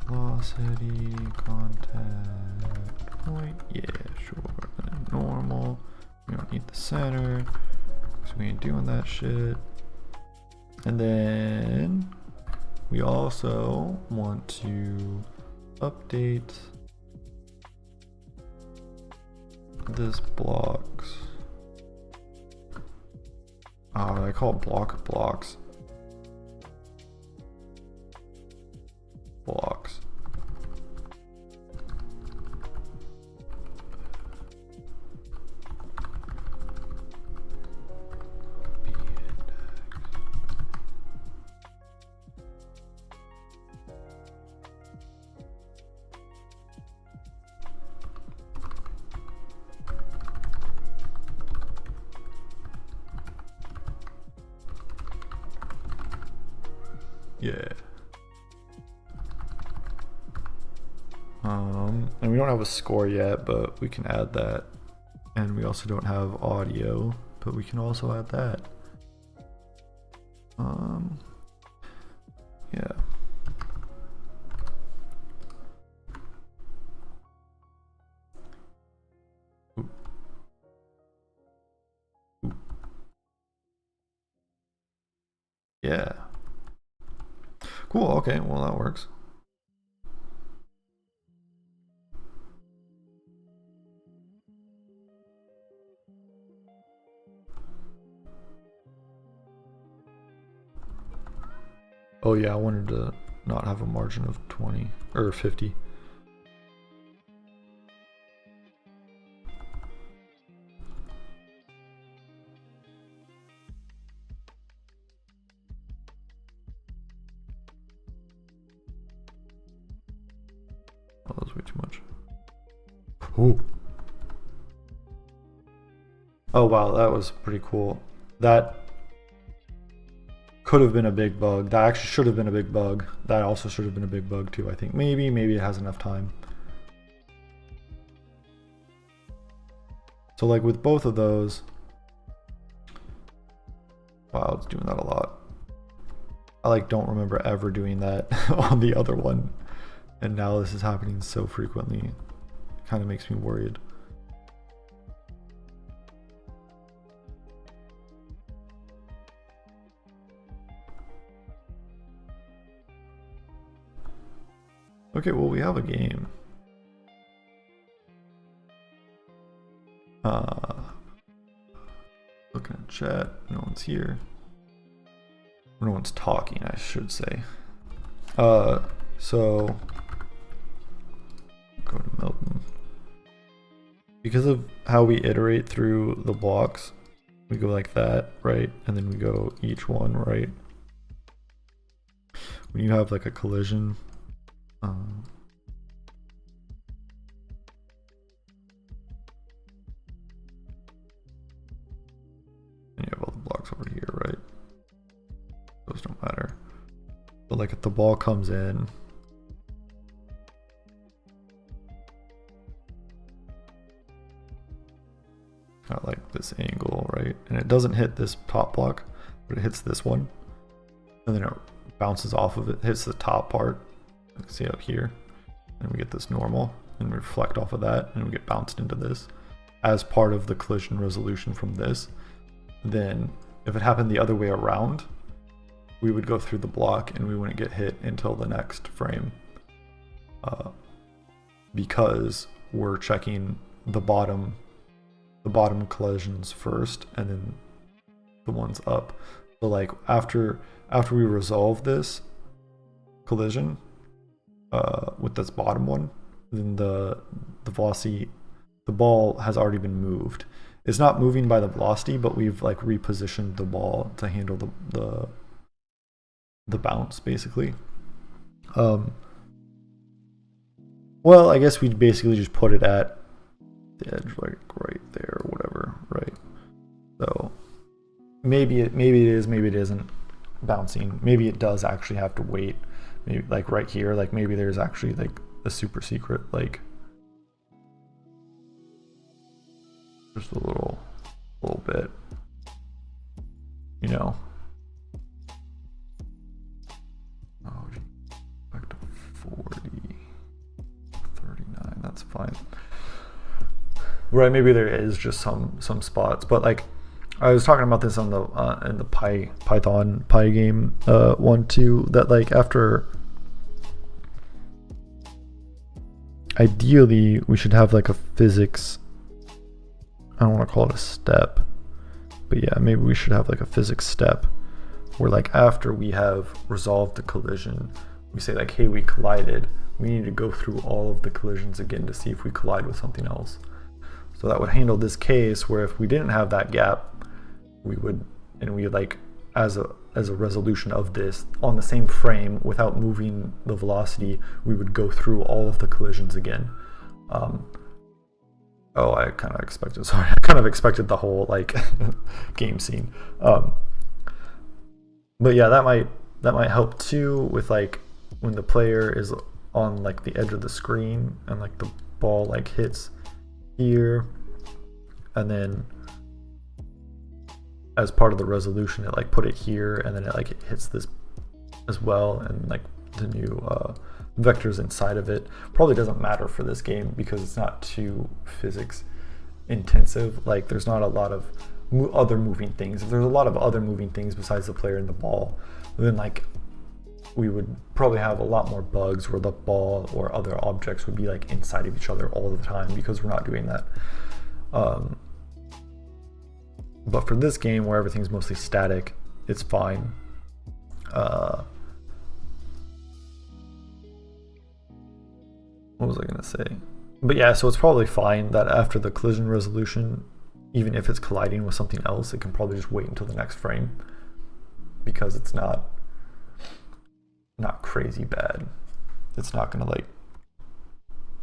velocity, contact point, yeah, sure. And normal, we don't need the center because we ain't doing that shit. And then we also want to update this blocks. I call it block blocks. Blocks. Yeah. And we don't have a score yet, but we can add that. And we also don't have audio, but we can also add that. Yeah. Ooh. Ooh. Yeah. Cool, okay, well that works. Oh yeah, I wanted to not have a margin of 20 or 50. Oh, that was way too much. Ooh. Oh wow, that was pretty cool. That could have been a big bug. That actually should have been a big bug. That also should have been a big bug too, I think. Maybe it has enough time. So like with both of those, wow, it's doing that a lot. I like don't remember ever doing that on the other one. And now this is happening so frequently. It kind of makes me worried. Okay, well, we have a game. Looking at chat, no one's here. No one's talking, I should say. So go to Milton. Because of how we iterate through the blocks, we go like that, right? And then we go each one, right? When you have like a collision, and you have all the blocks over here, right? Those don't matter. But like if the ball comes in, got like this angle, right? And it doesn't hit this top block, but it hits this one. And then it bounces off of it, hits the top part. You can see up here. And we get this normal, and we reflect off of that, and we get bounced into this as part of the collision resolution from this. Then if it happened the other way around, we would go through the block and we wouldn't get hit until the next frame, because we're checking the bottom collisions first and then the ones up. So like after we resolve this collision with this bottom one, then the velocity, the ball has already been moved. It's not moving by the velocity, but we've like repositioned the ball to handle the bounce, basically. Well, I guess we'd basically just put it at the edge, like right there or whatever, right? So maybe it is, maybe it isn't bouncing. Maybe it does actually have to wait. Maybe like right here, like maybe there's actually like a super secret, like just a little bit, you know. Oh, back to 40, 39. That's fine. Right, maybe there is just some spots, but like I was talking about this on the in the Python game one too, that like after, ideally we should have like a physics, I don't want to call it a step, but yeah, maybe we should have like a physics step where like after we have resolved the collision, we say like, hey, we collided, we need to go through all of the collisions again to see if we collide with something else. So that would handle this case where if we didn't have that gap, we would, and we like as a resolution of this on the same frame without moving the velocity, we would go through all of the collisions again. Oh, I kind of expected the whole like game scene. But yeah, that might help too with like when the player is on like the edge of the screen and like the ball like hits here, and then as part of the resolution it like put it here, and then it like hits this as well, and like the new vectors inside of it. Probably doesn't matter for this game because it's not too physics intensive. Like there's not a lot of other moving things. If there's a lot of other moving things besides the player and the ball, then like we would probably have a lot more bugs where the ball or other objects would be like inside of each other all the time, because we're not doing that. But for this game where everything's mostly static, it's fine. What was I gonna say? But yeah, so it's probably fine that after the collision resolution, even if it's colliding with something else, it can probably just wait until the next frame, because it's not crazy bad. It's not gonna like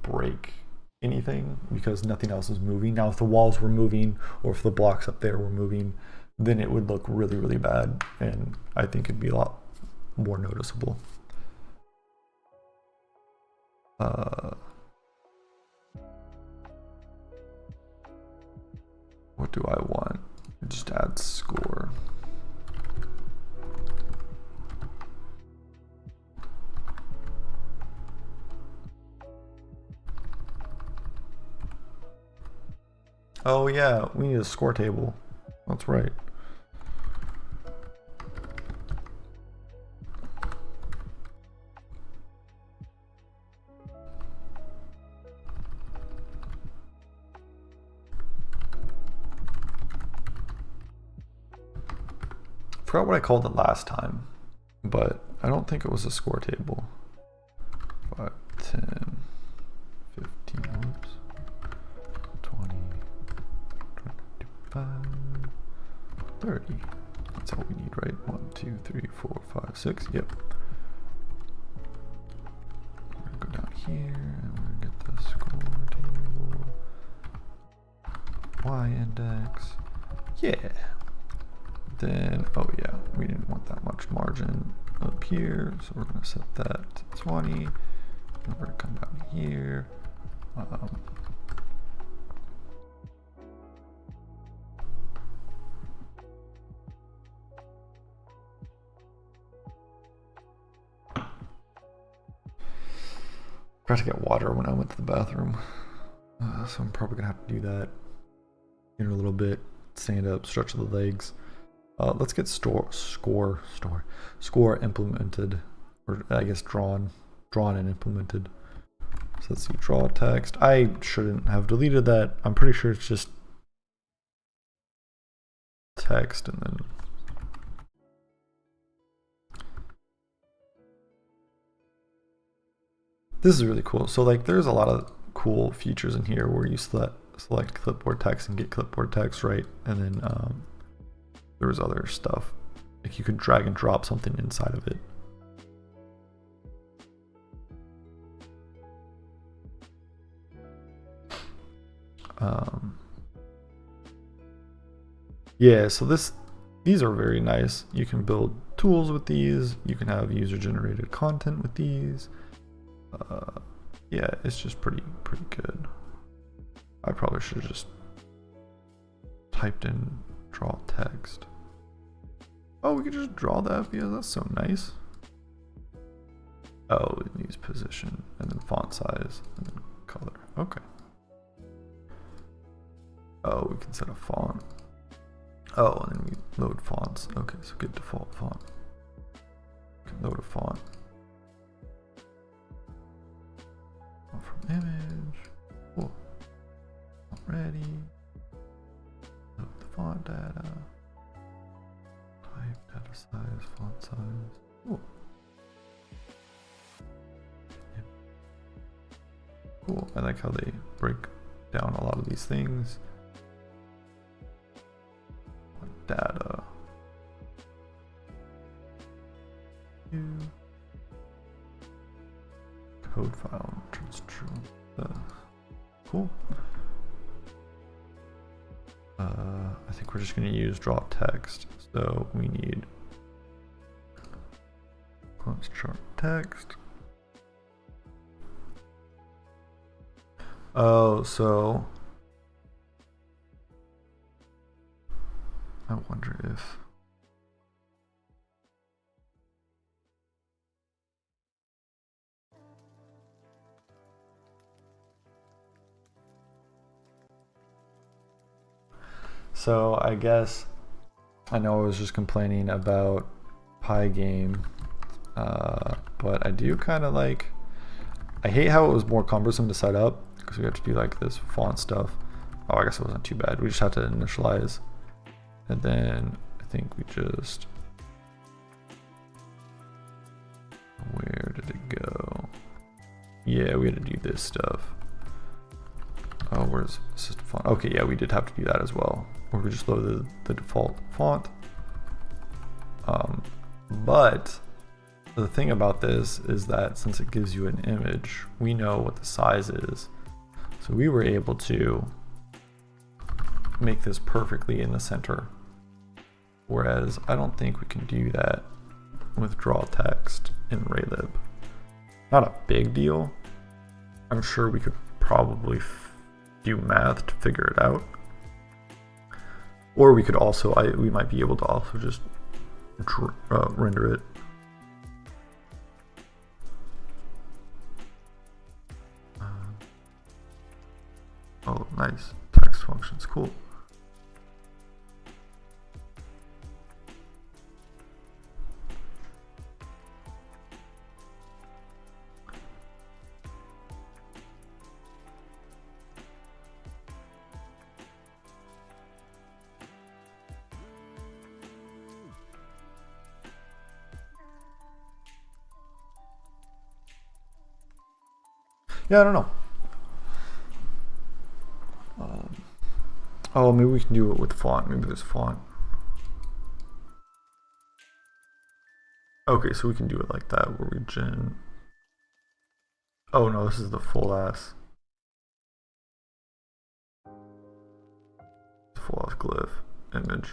break anything because nothing else is moving. Now if the walls were moving or if the blocks up there were moving, then it would look really, really bad, and I think it'd be a lot more noticeable. What do I want? Just add score. Oh yeah, we need a score table. That's right. Forgot what I called it last time, but I don't think it was a score table. 5, 10, 15, whoops, 20, 25, 30. That's all we need, right? 1, 2, 3, 4, 5, 6. Yep. We're gonna go down here and we're gonna get the score table. Y index. Yeah. Then, oh yeah, we didn't want that much margin up here, so we're going to set that to 20. And we're going to come down here. Forgot to get water when I went to the bathroom, so I'm probably going to have to do that in a little bit. Stand up, stretch the legs. Let's get score implemented, or I guess drawn and implemented. So let's see, draw text. I shouldn't have deleted that. I'm pretty sure it's just text and then this is really cool. So like there's a lot of cool features in here where you select clipboard text and get clipboard text, right? And then there was other stuff, like you could drag and drop something inside of it. Yeah, so these are very nice. You can build tools with these. You can have user-generated content with these. Yeah, it's just pretty good. I probably should have just typed in draw text. Oh, we could just draw the FPS. That's so nice. Oh, it needs position and then font size and then color. Okay. Oh, we can set a font. Oh, and then we load fonts. Okay, so get default font. We can load a font. From image. Cool. Ready. Load the font data. Type, data size, font size. Cool. Yep. Cool. I like how they break down a lot of these things. Data. Code file returns true. Cool. I think we're just going to use draw text. So we need close chart text. Oh, so I wonder if so I guess I know I was just complaining about Pygame, but I do kind of like, I hate how it was more cumbersome to set up because we have to do like this font stuff. Oh, I guess it wasn't too bad. We just had to initialize. And then I think we just, where did it go? Yeah, we had to do this stuff. Oh, where's system font? Okay, yeah, we did have to do that as well. Or we just load the default font. But the thing about this is that since it gives you an image, we know what the size is. So we were able to make this perfectly in the center. Whereas I don't think we can do that with draw text in Raylib. Not a big deal. I'm sure we could probably do math to figure it out. Or we could also, we might be able to also just render it. Oh, nice. Text functions, cool. Yeah, I don't know. Oh, maybe we can do it with font. Maybe there's font. Okay, so we can do it like that, where we gen. Oh no, this is the full ass glyph image,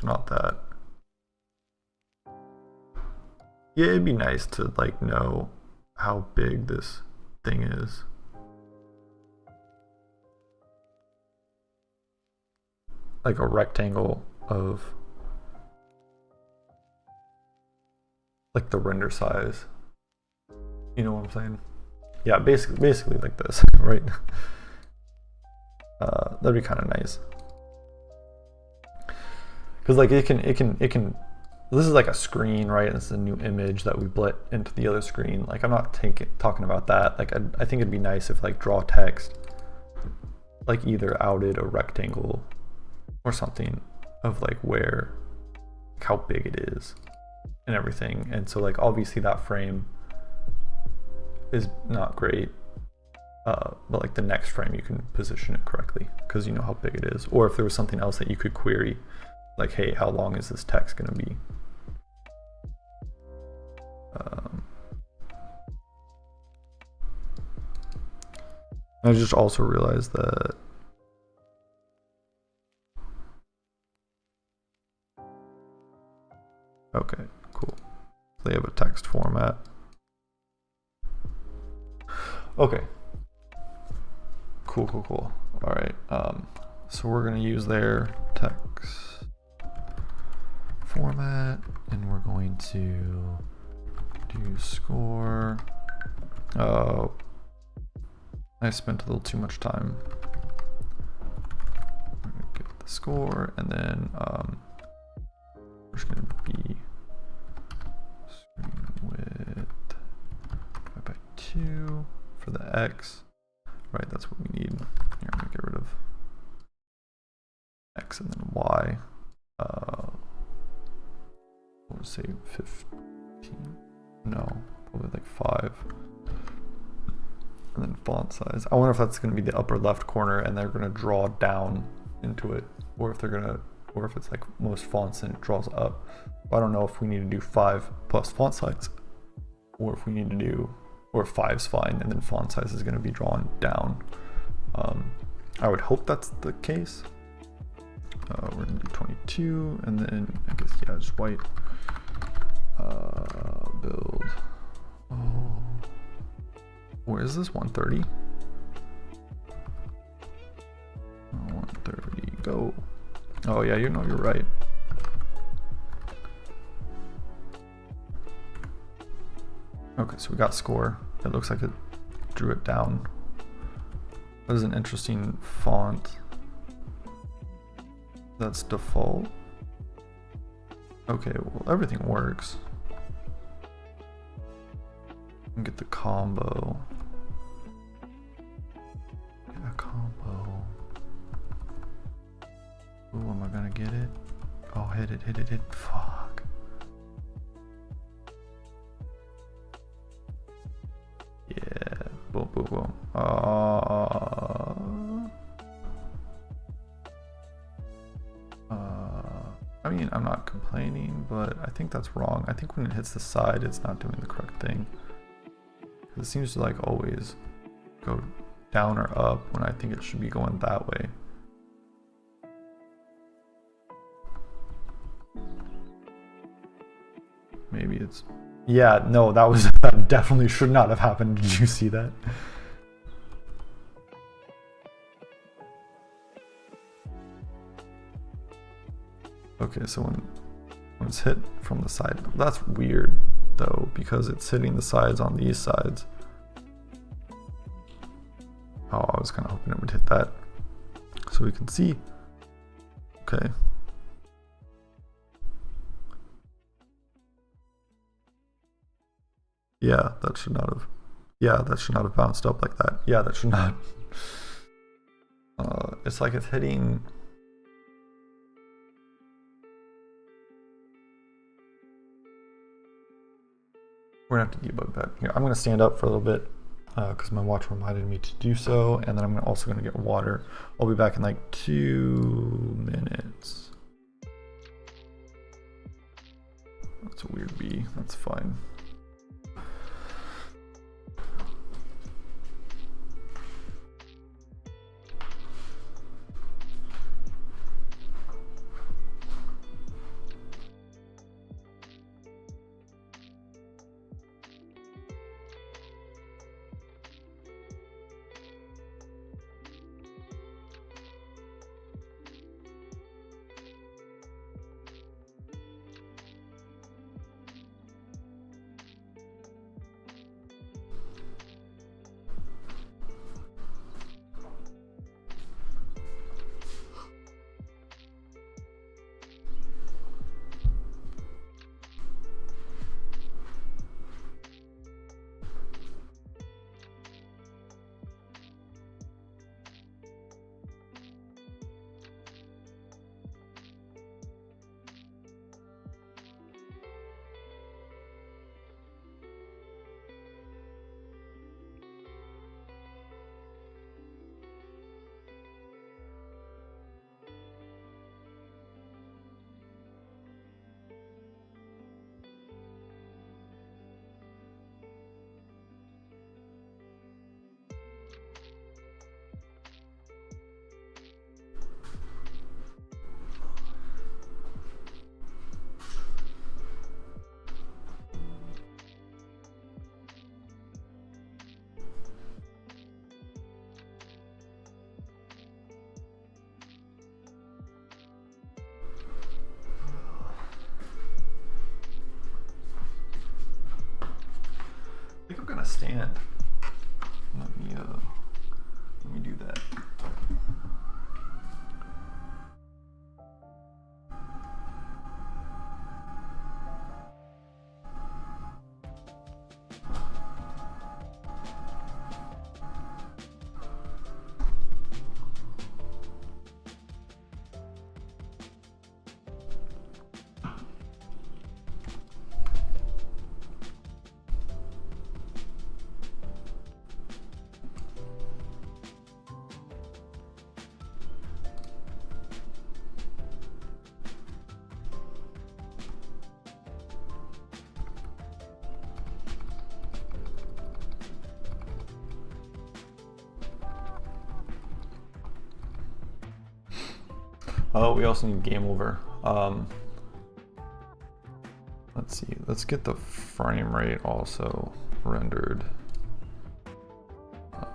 not that. Yeah, it'd be nice to like know how big this thing is. Like a rectangle of like the render size. You know what I'm saying? Yeah, basically like this, right? That'd be kind of nice. Cause like it can. This is like a screen, right? It's a new image that we blit into the other screen. Like I'm not talking about that. Like I think it'd be nice if like draw text, like either outed a rectangle or something of like where, like how big it is and everything. And so like obviously that frame is not great, but like the next frame you can position it correctly because you know how big it is. Or if there was something else that you could query, like, hey, how long is this text gonna be? I just also realized that okay, cool. They have a text format. Okay. Cool. All right. So we're gonna use their text format, and we're going to do score. Oh, I spent a little too much time. We're gonna get the score, and then we're just gonna be screen width 5x2 for the X. Right, that's what we need. Here, I'm gonna get rid of X and then Y. We'll say 15. No, probably like 5. And then font size. I wonder if that's going to be the upper left corner and they're going to draw down into it, or if it's like most fonts and it draws up. I don't know if we need to do 5 plus font size, or if we need to do, or 5's fine and then font size is going to be drawn down. I would hope that's the case. We're going to do 22, and then I guess, yeah, just white. Build. Oh, where is this? 130. 130. Go. Oh yeah, you know you're right. Okay, so we got score. It looks like it drew it down. That is an interesting font. That's default. Okay, well everything works. And get the combo. Get a combo. Ooh, am I gonna get it? Oh, hit it. Fuck. Yeah. Boom. I mean, I'm not complaining, but I think that's wrong. I think when it hits the side, it's not doing the correct thing. It seems to like always go down or up when I think it should be going that way. voids. Yeah, no, that definitely should not have happened. Did you see that? Okay, so when it's hit from the side, that's weird though, because it's hitting the sides on these sides. Oh, I was kind of hoping it would hit that so we can see. Okay. Yeah, that should not have. Yeah, that should not have bounced up like that. Yeah, that should not. It's like it's hitting. We're gonna have to debug that. Here, I'm gonna stand up for a little bit because my watch reminded me to do so, and then I'm also gonna get water. I'll be back in like 2 minutes. That's a weird B. That's fine. I think I'm gonna stand. Let me do that. Oh, we also need game over. Let's see. Let's get the frame rate also rendered. I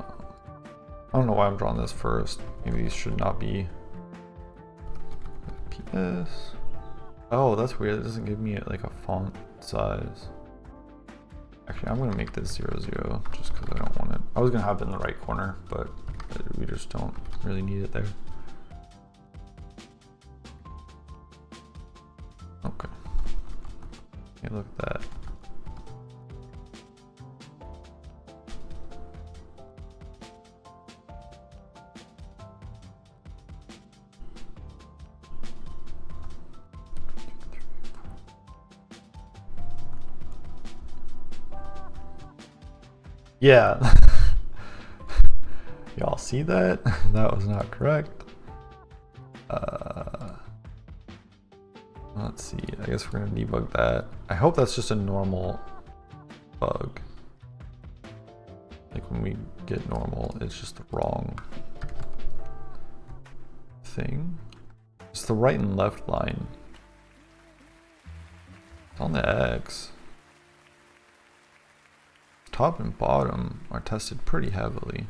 don't know why I'm drawing this first. Maybe these should not be. PS. Oh, that's weird. It doesn't give me like a font size. Actually, I'm gonna make this 00 just because I don't want it. I was gonna have it in the right corner, but we just don't really need it there. Okay. Okay, look at that. Yeah. Y'all see that? That was not correct. Let's see. I guess we're gonna debug that. I hope that's just a normal bug. Like when we get normal, it's just the wrong thing. It's the right and left line. It's on the X. top and bottom are tested pretty heavily.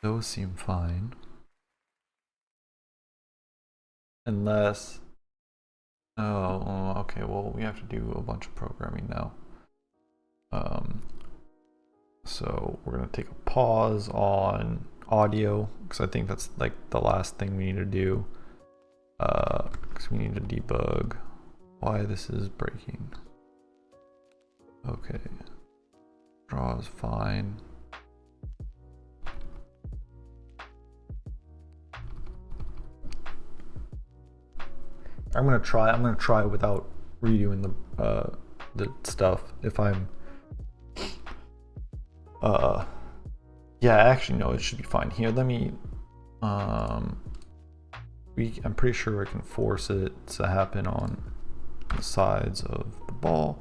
Those seem fine. Unless, oh, okay, well, we have to do a bunch of programming now. So we're gonna take a pause on audio, because I think that's like the last thing we need to do. Because we need to debug why this is breaking. Okay, draw is fine. I'm gonna try without redoing the stuff if I'm yeah, actually no, it should be fine. Here, let me I'm pretty sure I can force it to happen on the sides of the ball.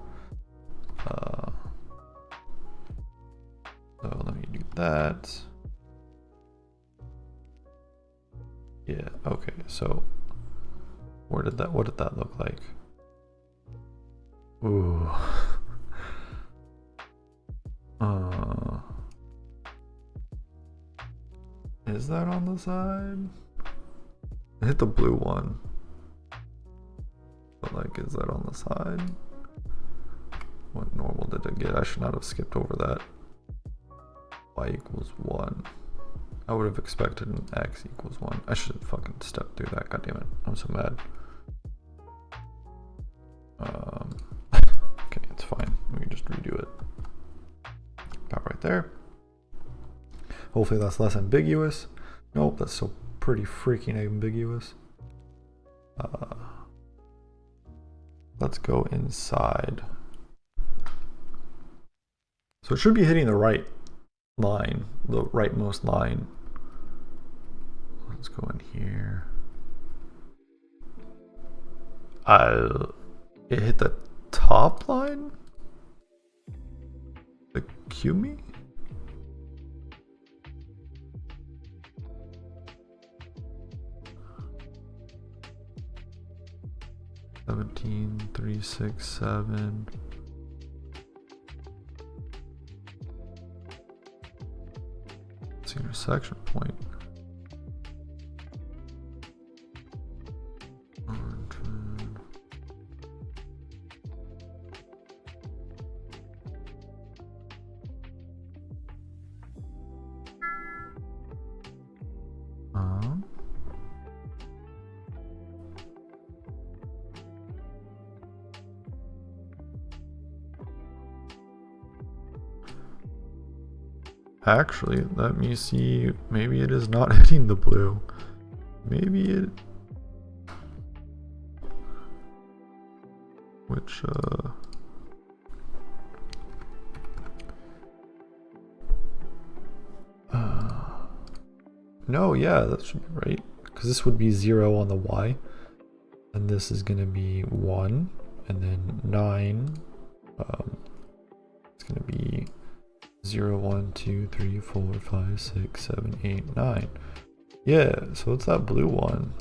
So let me do that. Yeah, okay, so what did that look like? Ooh. Is that on the side? I hit the blue one. But like, is that on the side? What normal did it get? I should not have skipped over that. Y equals 1. I would have expected an x equals 1. I should have fucking stepped through that, goddammit. I'm so mad. Okay, it's fine. We can just redo it. About right there. Hopefully that's less ambiguous. Nope, that's so pretty freaking ambiguous. Let's go inside. So it should be hitting the right line, the rightmost line. Let's go in here. It hit the top line? The QME? Seventeen, 3, 6, 7. It's the intersection point. Actually, let me see. Maybe it is not hitting the blue. Maybe it... Which, no, yeah, that should be right. Because this would be 0 on the Y. And this is going to be 1. And then 9. It's going to be 0, 1, 2, 3, 4, 5, 6, 7, 8, 9. Yeah, so it's that blue one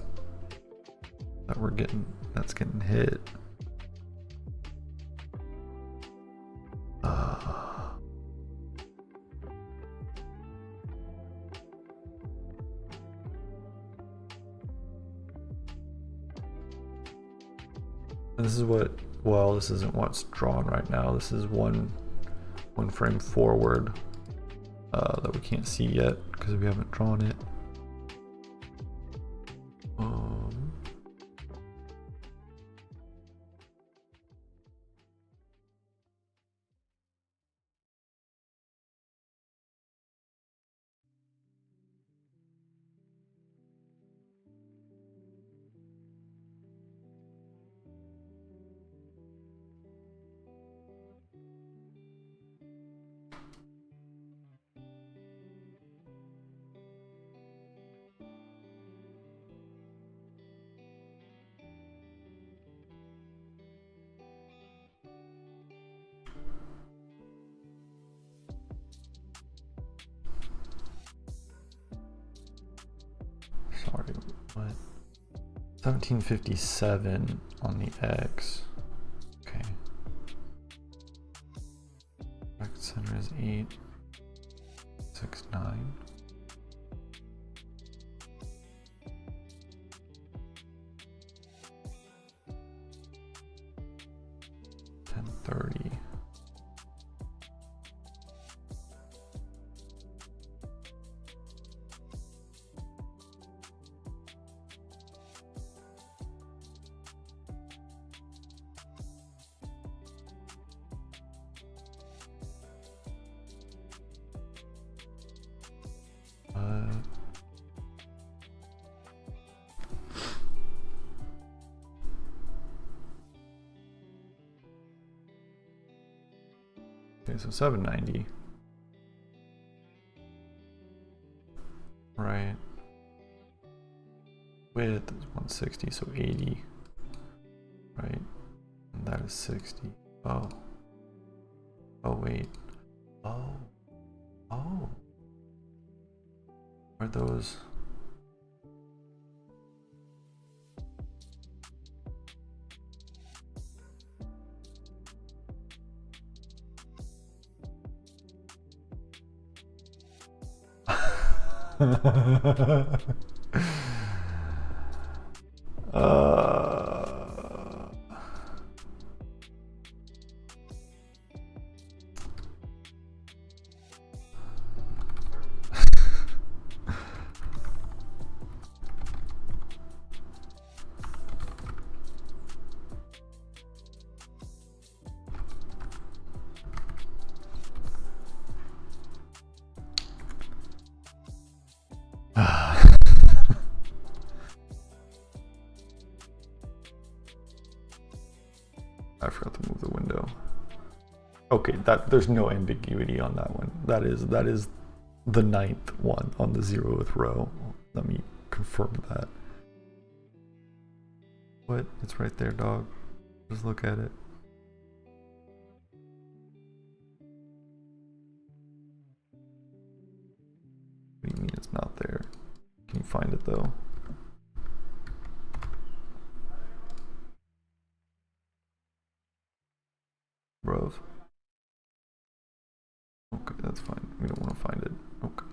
that that's getting hit. And this is what, well, this isn't what's drawn right now. This is one frame forward that we can't see yet because we haven't drawn it. Sorry, what? 1757 on the X. Okay. Back center 869. 1030. Okay, so 790. Right. Width is 160, so 80. Right. And that is 60. Oh. Oh, wait. Oh. Oh. Are those? I forgot to move the window. Okay, that there's no ambiguity on that one. That is the 9th one on the 0th row. Let me confirm that. What? It's right there, dog. Just look at it. What do you mean it's not there? Can you find it though? Bruv. Okay, that's fine. We don't want to find it. Okay.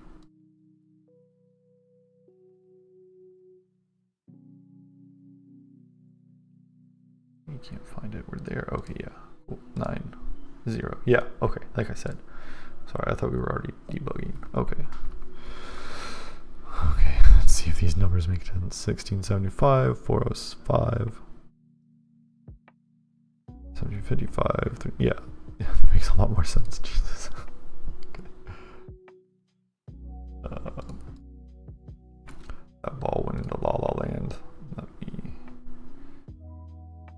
You can't find it. We're there. Okay, yeah. Cool. 9, 0. Yeah, okay. Like I said. Sorry, I thought we were already debugging. Okay. Okay, let's see if these numbers make sense. 1675, 405, 1755. Yeah, that makes a lot more sense. Jesus. Okay. That ball went into La La Land. Let me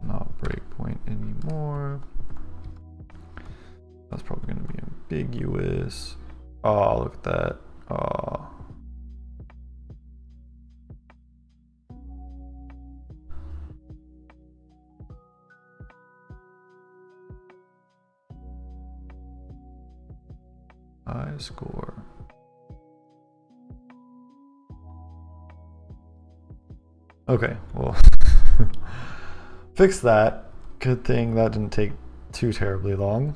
not breakpoint anymore. That's probably going to be ambiguous. Oh, look at that. Oh. High score. Okay, well, fix that. Good thing that didn't take too terribly long.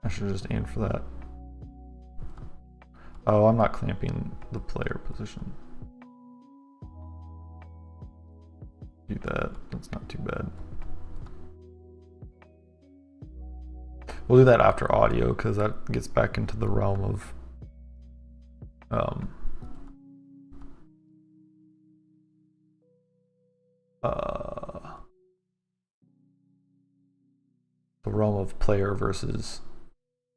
I should just aim for that. Oh, I'm not clamping the player position. Do that. That's not too bad. We'll do that after audio because that gets back into the realm of player versus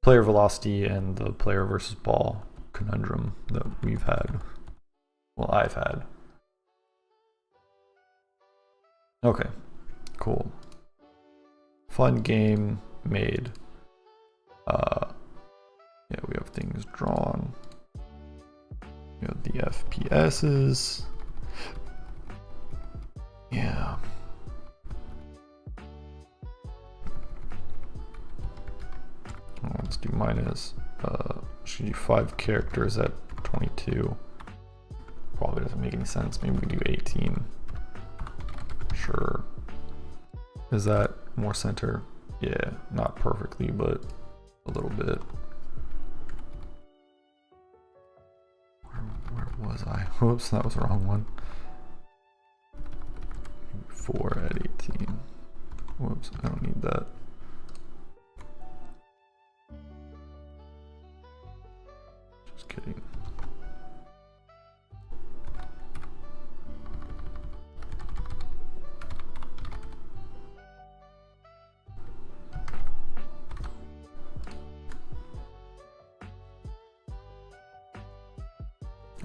player velocity and the player versus ball conundrum that we've had. Well, I've had. Okay, cool. Fun game made. Yeah, we have things drawn. We have the FPSs. Yeah. Let's do minus. Should do 5 characters at 22. Probably doesn't make any sense. Maybe we do 18. Sure. Is that more center? Yeah, not perfectly, but a little bit. Where was I? Whoops, that was the wrong one. 4 at 18. Whoops, I don't need that. Just kidding.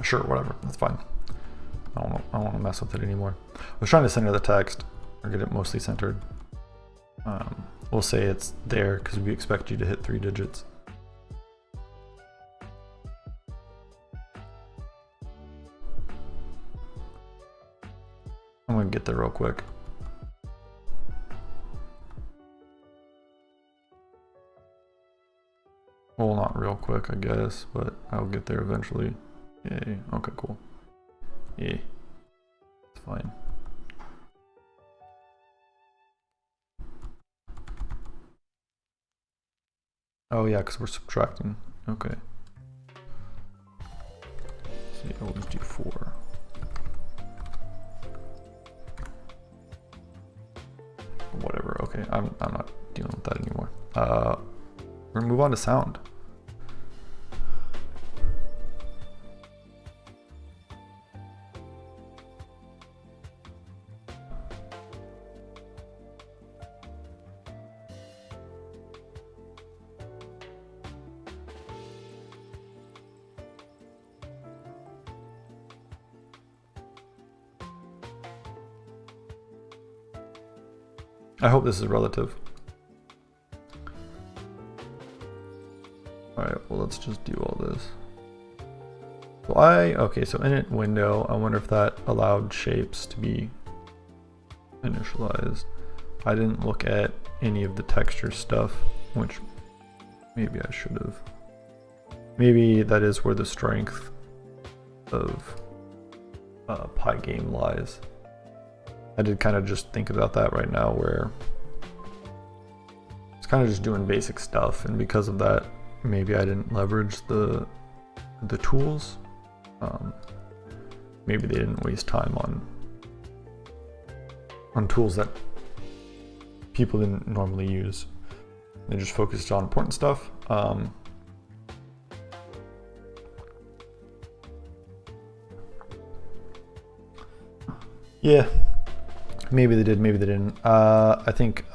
Sure, whatever, that's fine. I don't want to mess with it anymore. I was trying to center the text or get it mostly centered. We'll say it's there because we expect you to hit 3 digits. I'm gonna get there real quick. Well, not real quick, I guess, but I'll get there eventually. Yay, okay, cool. Yeah, it's fine. Oh yeah, because we're subtracting. Okay. So yeah, always do 4. Whatever, okay, I'm not dealing with that anymore. We're gonna move on to sound. I hope this is relative. All right, well, let's just do all this. So okay, so init window, I wonder if that allowed shapes to be initialized. I didn't look at any of the texture stuff, which maybe I should have. Maybe that is where the strength of Pygame lies. I did kind of just think about that right now, where it's kind of just doing basic stuff, and because of that, maybe I didn't leverage the tools. Maybe they didn't waste time on tools that people didn't normally use. They just focused on important stuff. Yeah. Maybe they did, maybe they didn't. I think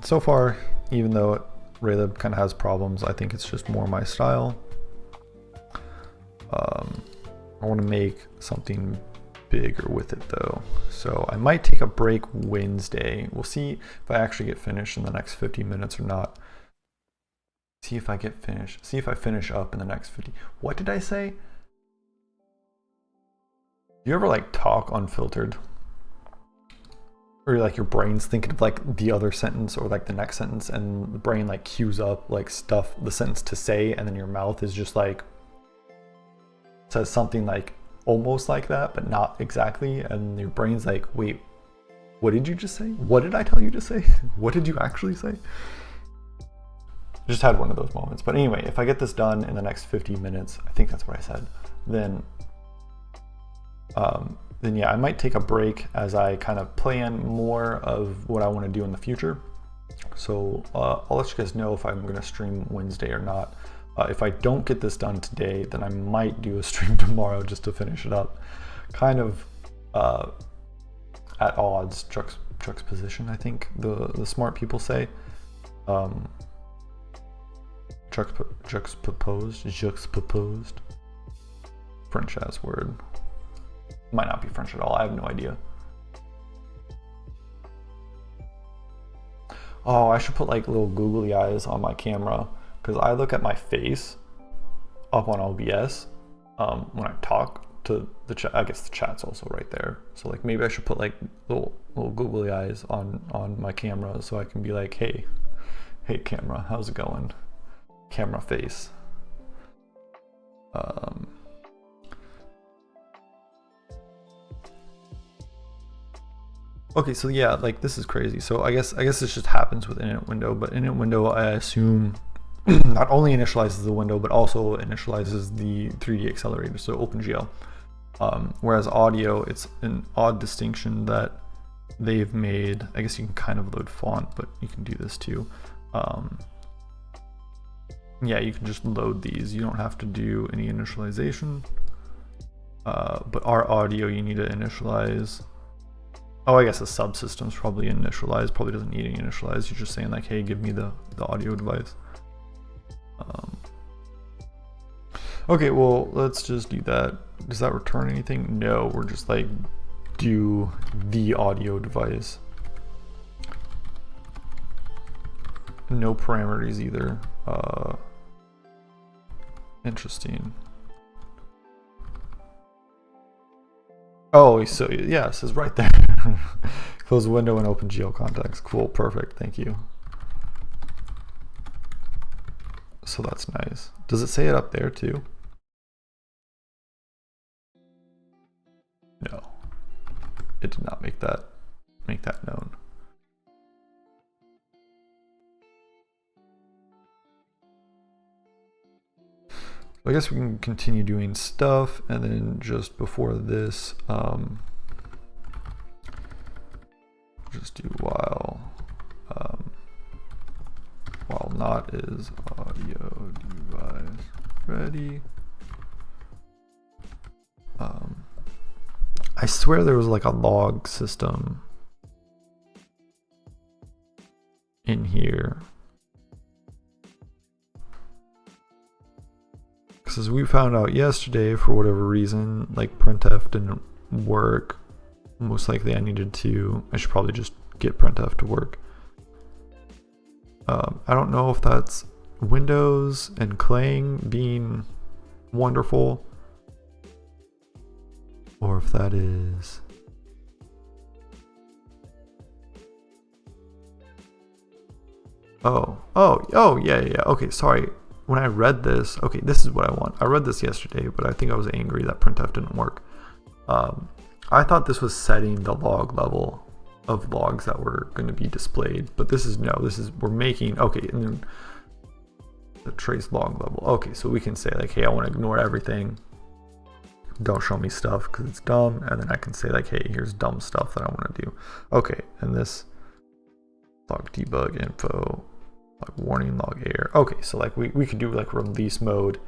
so far, even though Raylib kind of has problems, I think it's just more my style. I want to make something bigger with it though. So I might take a break Wednesday. We'll see if I actually get finished in the next 50 minutes or not. See if I get finished. See if I finish up in the next 50. What did I say? Do you ever like talk unfiltered? Or like your brain's thinking of like the other sentence or like the next sentence, and the brain like cues up like stuff, the sentence to say, and then your mouth is just like says something like almost like that, but not exactly, and your brain's like, wait, what did you just say? What did I tell you to say? What did you actually say? I just had one of those moments. But anyway, if I get this done in the next 50 minutes, I think that's what I said, then yeah, I might take a break as I kind of plan more of what I want to do in the future. So I'll let you guys know if I'm going to stream Wednesday or not. If I don't get this done today, then I might do a stream tomorrow just to finish it up. Kind of at odds, juxtaposition, I think the smart people say. Juxtaposed. French ass word. Might not be French at all, I have no idea. Oh, I should put like little googly eyes on my camera, because I look at my face up on OBS when I talk to the chat. I guess the chat's also right there. So like maybe I should put like little googly eyes on my camera so I can be like, hey camera, how's it going? Camera face. Okay, so yeah, like this is crazy. So I guess this just happens with init window, but init window I assume not only initializes the window but also initializes the 3D accelerator, so OpenGL. Whereas audio, it's an odd distinction that they've made. I guess you can kind of load font, but you can do this too. Yeah, you can just load these. You don't have to do any initialization. But our audio, you need to initialize. Oh, I guess the subsystem's probably initialized. Probably doesn't need any initialize. You're just saying like, hey, give me the audio device. Okay, well, let's just do that. Does that return anything? No, we're just like, do the audio device. No parameters either. Interesting. Oh, so yeah, it says right there. Close window and open geo context. Cool, perfect, thank you. So that's nice. Does it say it up there too? No, it did not make that known. I guess we can continue doing stuff, and then just before this, just do while not is audio device ready. I swear there was like a log system in here. Because as we found out yesterday, for whatever reason, like printf didn't work. Most likely I should probably just get printf to work. I don't know if that's Windows and Clang being wonderful, or if that is yeah, okay, sorry. When I read this, okay, this is what I want. I read this yesterday, but I think I was angry that printf didn't work. I thought this was setting the log level of logs that were going to be displayed, but this is we're making, okay, and then the trace log level. Okay, so we can say like, hey, I want to ignore everything. Don't show me stuff because it's dumb. And then I can say like, hey, here's dumb stuff that I want to do. Okay, and this log debug info, log warning, log error. Okay, so like we could do like release mode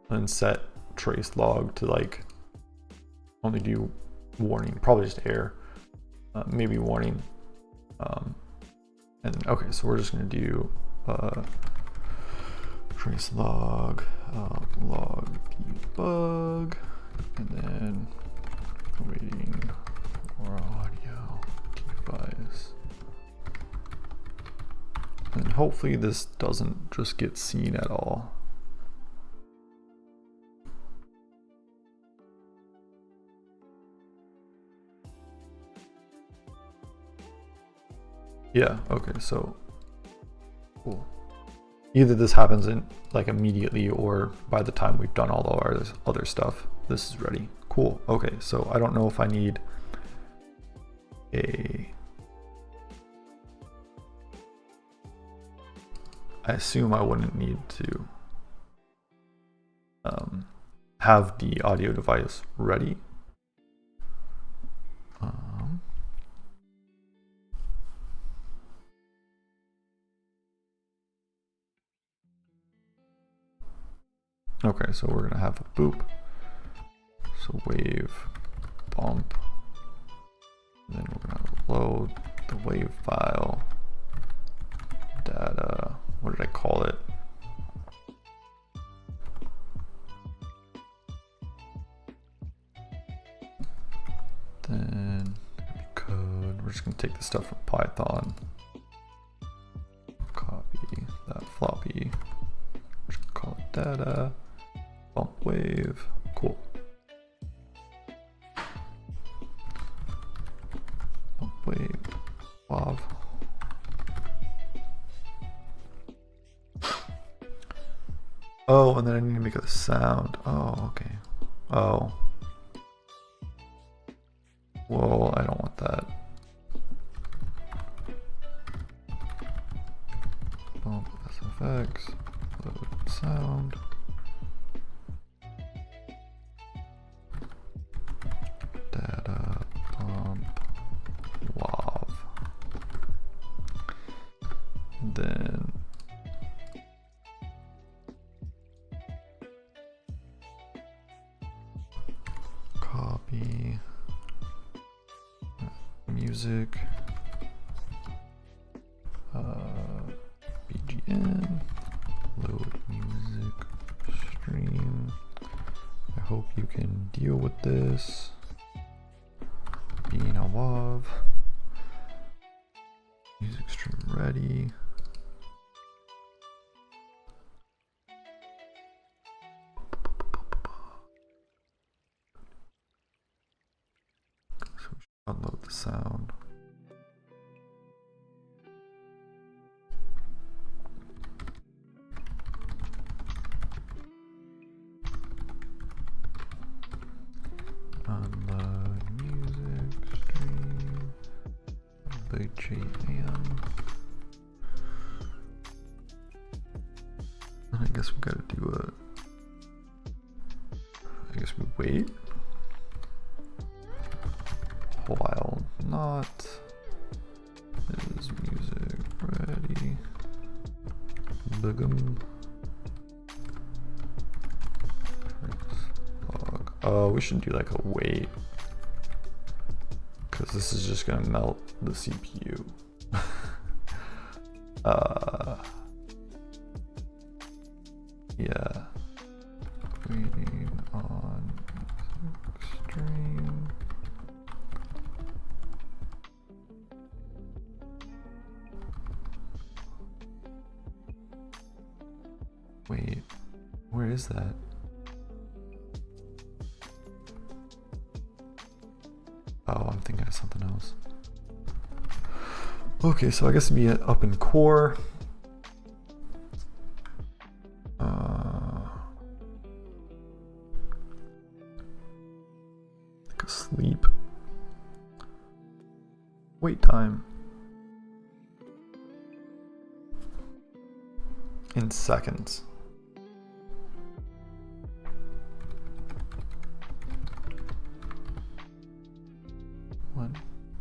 and set trace log to like only do warning, probably just error, maybe warning. And then, okay, so we're just gonna do trace log, log debug, and then waiting for audio device. And hopefully this doesn't just get seen at all. Yeah, okay, so cool. Either this happens in like immediately, or by the time we've done all of our other stuff, this is ready. Cool. Okay, so I don't know if I need I assume I wouldn't need to have the audio device ready. Okay, so we're gonna have a boop. So wave bump. And then we're gonna load the wave file. Data, what did I call it? Then code, we're just gonna take the stuff from Python. Copy that floppy. We're just gonna call it data. Bump wave, cool. Bump wave, wav. Oh, and then I need to make a sound. Oh, okay. Oh. Whoa, I don't want that. effects, load sound. Data bump WAV. Then copy music, BGN, load music stream. I hope you can deal with this. Being a WAV. Music stream ready. So we should upload the sound. Unload music stream. BGM. I guess we gotta do I guess we wait. While not. Is music ready? Bugum. Oh, we should do like a wait. Because this is just gonna melt the CPU. Yeah. Waiting on stream. Wait, where is that? Oh, I'm thinking of something else. Okay, so I guess it'd be up in core. Like a sleep. Wait time. In seconds. One.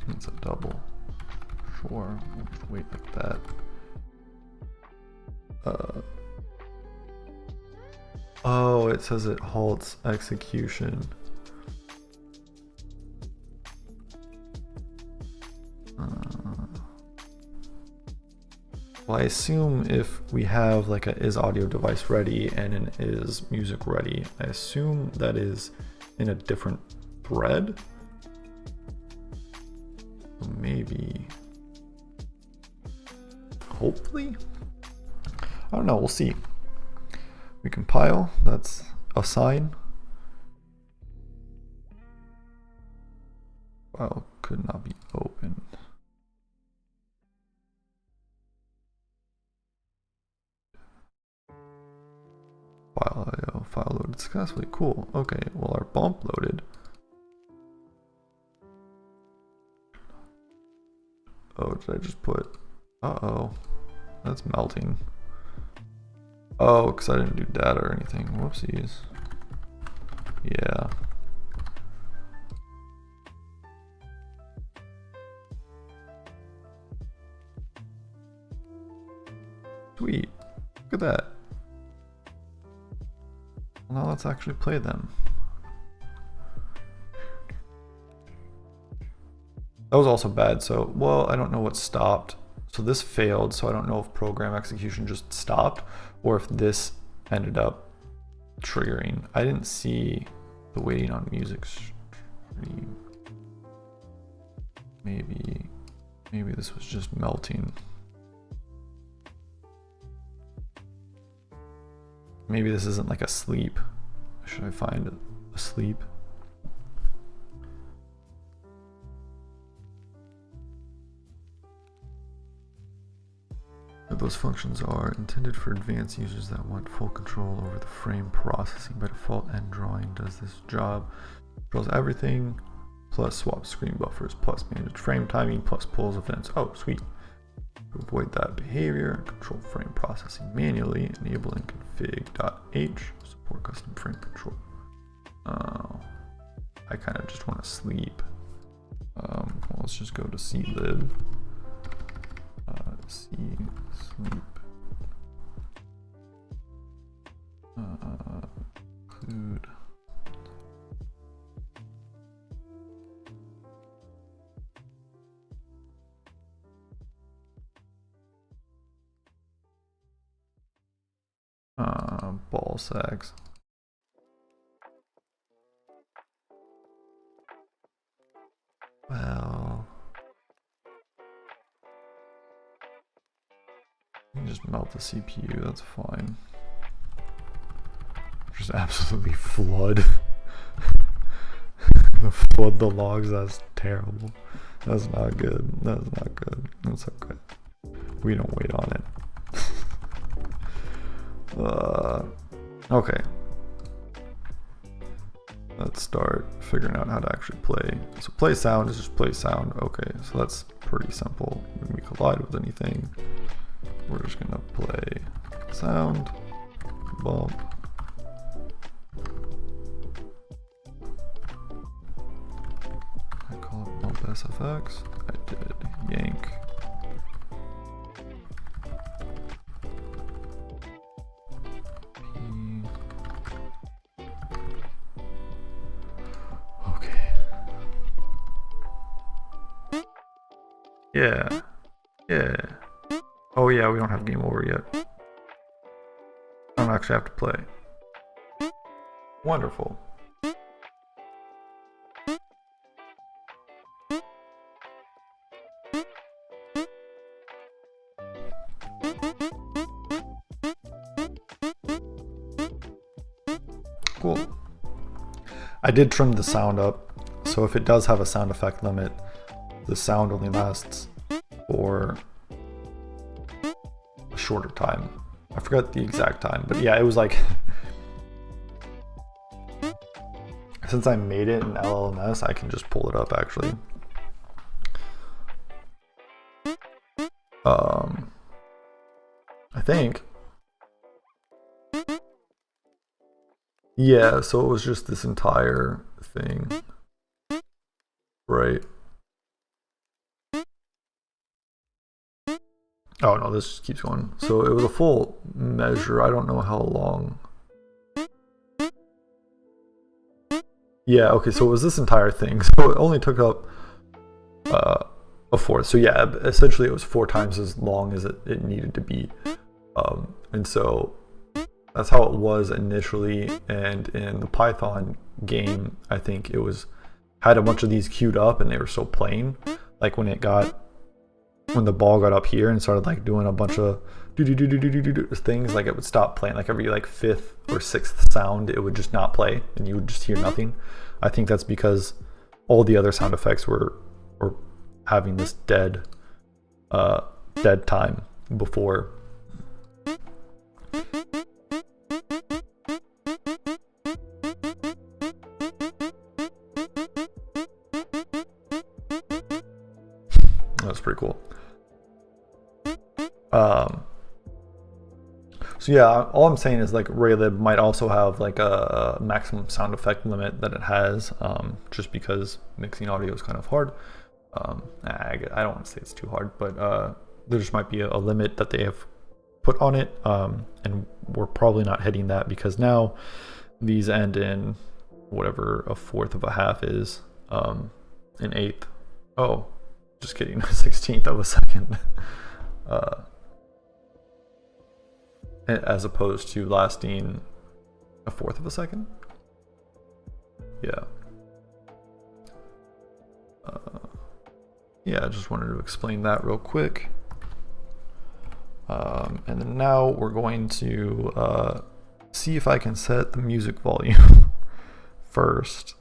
It's a double. Sure. We'll just wait like that. Oh, it says it halts execution. Well, I assume if we have like a is audio device ready and an is music ready, I assume that is in a different thread. Maybe. Hopefully. I don't know, we'll see. We compile, that's a sign. File could not be opened. File loaded successfully. Cool. Okay, well our bump loaded. Oh, did I just put? Uh-oh. That's melting. Oh, because I didn't do data or anything. Whoopsies. Yeah. Sweet. Look at that. Well, now let's actually play them. That was also bad. So, well, I don't know what stopped. So this failed. So I don't know if program execution just stopped or if this ended up triggering. I didn't see the waiting on music stream. Maybe this was just melting. Maybe this isn't like a sleep. Should I find a sleep? Those functions are intended for advanced users that want full control over the frame processing. By default, end drawing does this job. Controls everything, plus swap screen buffers, plus manage frame timing, plus pulls events. Oh, sweet. avoid that behavior, control frame processing manually, enabling config.h, support custom frame control. I kind of just want to sleep. Well, let's just go to clib, c sleep, include. Ball sacks. Well, you can just melt the CPU, that's fine. Just absolutely flood. Flood the logs, that's terrible. That's not good. That's not good. That's okay. We don't wait on it. Okay. Let's start figuring out how to actually play. So play sound is just play sound. Okay, so that's pretty simple. When we collide with anything, we're just gonna play sound, bump. I call it bump SFX. I did yank. Yeah, yeah. Oh yeah, we don't have game over yet. I don't actually have to play. Wonderful. Cool. I did trim the sound up, so if it does have a sound effect limit, the sound only lasts for a shorter time. I forgot the exact time, but yeah, it was like, since I made it in LLMS, I can just pull it up actually. I think. Yeah, so it was just this entire thing, right? Oh no, this just keeps going. So it was a full measure. I don't know how long. Yeah, okay, so it was this entire thing. So it only took up a fourth. So yeah, essentially it was 4 times as long as it needed to be. And so that's how it was initially. And in the Python game, I think it had a bunch of these queued up and they were so plain. Like when the ball got up here and started like doing a bunch of things, like it would stop playing. Like every like 5th or 6th sound, it would just not play and you would just hear nothing. I think that's because all the other sound effects were having this dead time before. That's pretty cool. So yeah, all I'm saying is like Raylib might also have like a maximum sound effect limit that it has, just because mixing audio is kind of hard. I don't want to say it's too hard, but there just might be a limit that they have put on it, and we're probably not hitting that because now these end in whatever a 1/4 of a half is, an 1/8. Oh, just kidding, a 16th of a second. As opposed to lasting a 1/4 of a second. Yeah. Yeah, I just wanted to explain that real quick. And then now we're going to see if I can set the music volume first.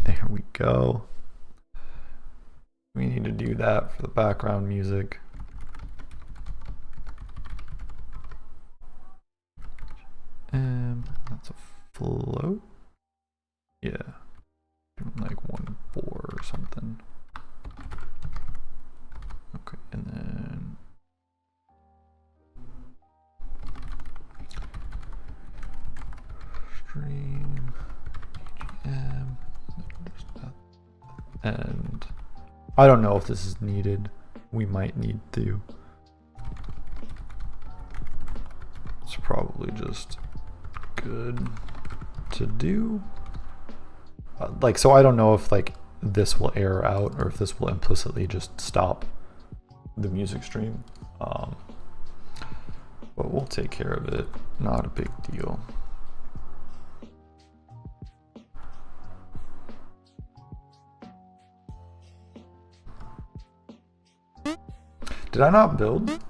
There we go. We need to do that for the background music. That's a float. Yeah, like 1/4 or something. Okay. And I don't know if this is needed. We might need to. It's probably just good to do. Like, so I don't know if like this will error out or if this will implicitly just stop the music stream. But we'll take care of it. Not a big deal. Did I not build?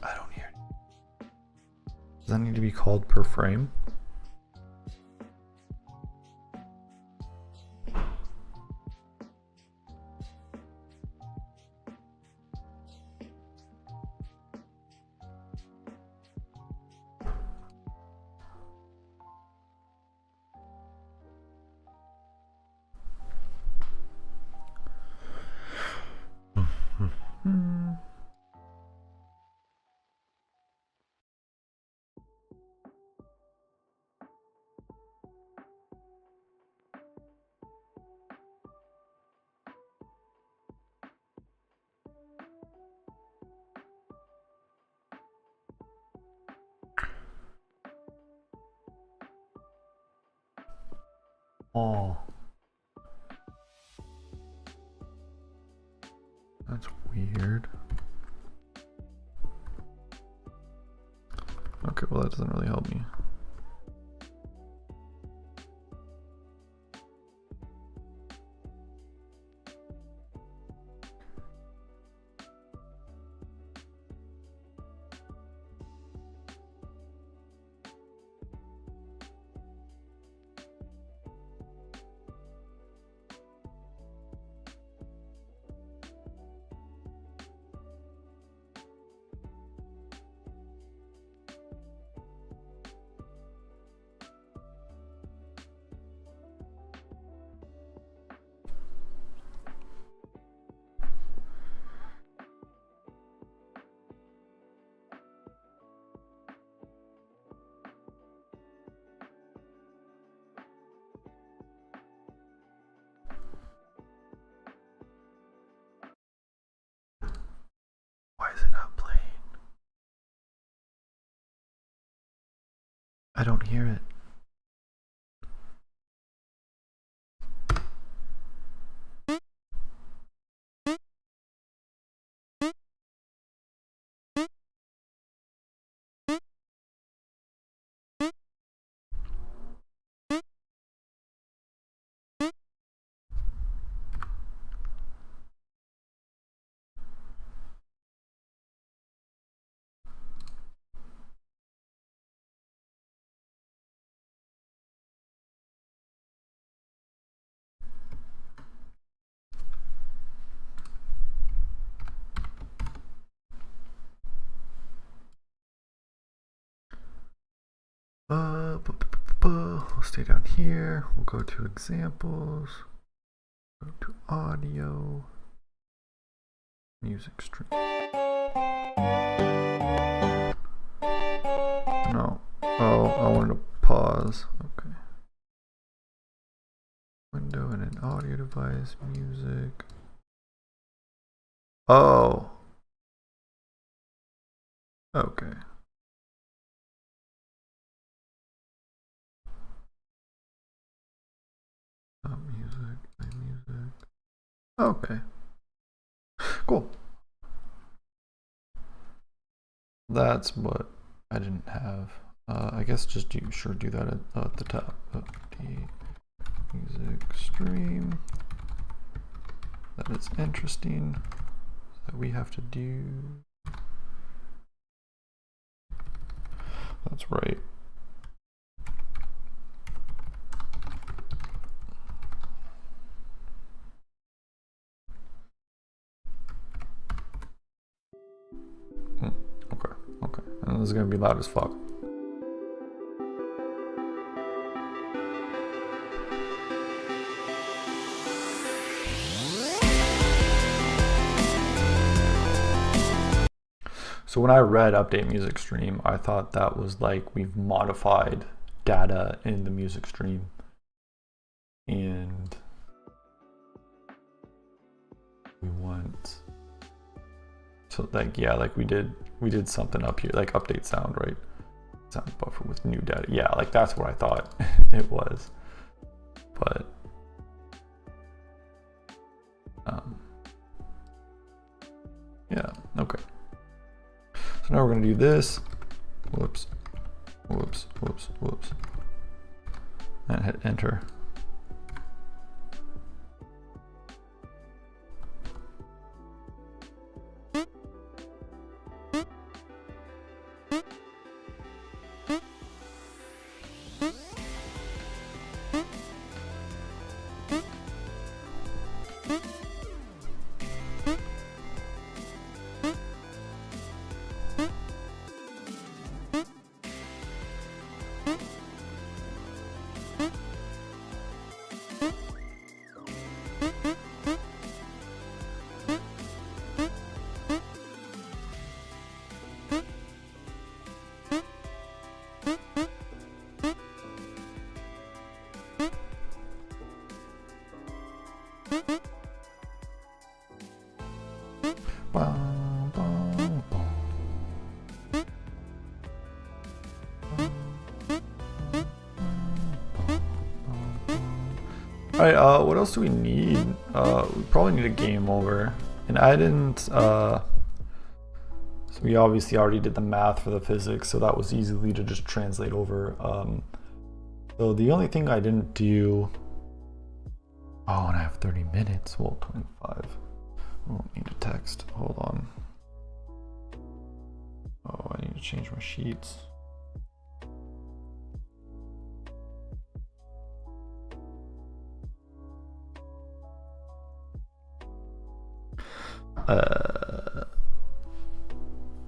I don't hear it. Does that need to be called per frame? Oh, that's weird. Okay, well that doesn't really help me. Why is it not playing? I don't hear it. We'll stay down here. We'll go to examples. Go to audio. Music stream. No. Oh, I wanted to pause. Okay. Window and an audio device. Music. Oh. Okay. Music. Okay. Cool. That's what I didn't have. I guess just do that at the top. The music stream. That is interesting. That we have to do. That's right. This is gonna be loud as fuck. So when I read update music stream, I thought that was like we've modified data in the music stream. And we want, so like, yeah, like we did something up here, like update sound, right? Sound buffer with new data. Yeah, like that's what I thought it was. But yeah, okay. So now we're gonna do this. Whoops, whoops, whoops, whoops. And hit enter. Alright, what else do we need? We probably need a game over. And I didn't, so we obviously already did the math for the physics, so that was easily to just translate over. So the only thing I didn't do, oh, and I have 30 minutes, well, 25. I don't need a text, hold on. Oh, I need to change my sheets.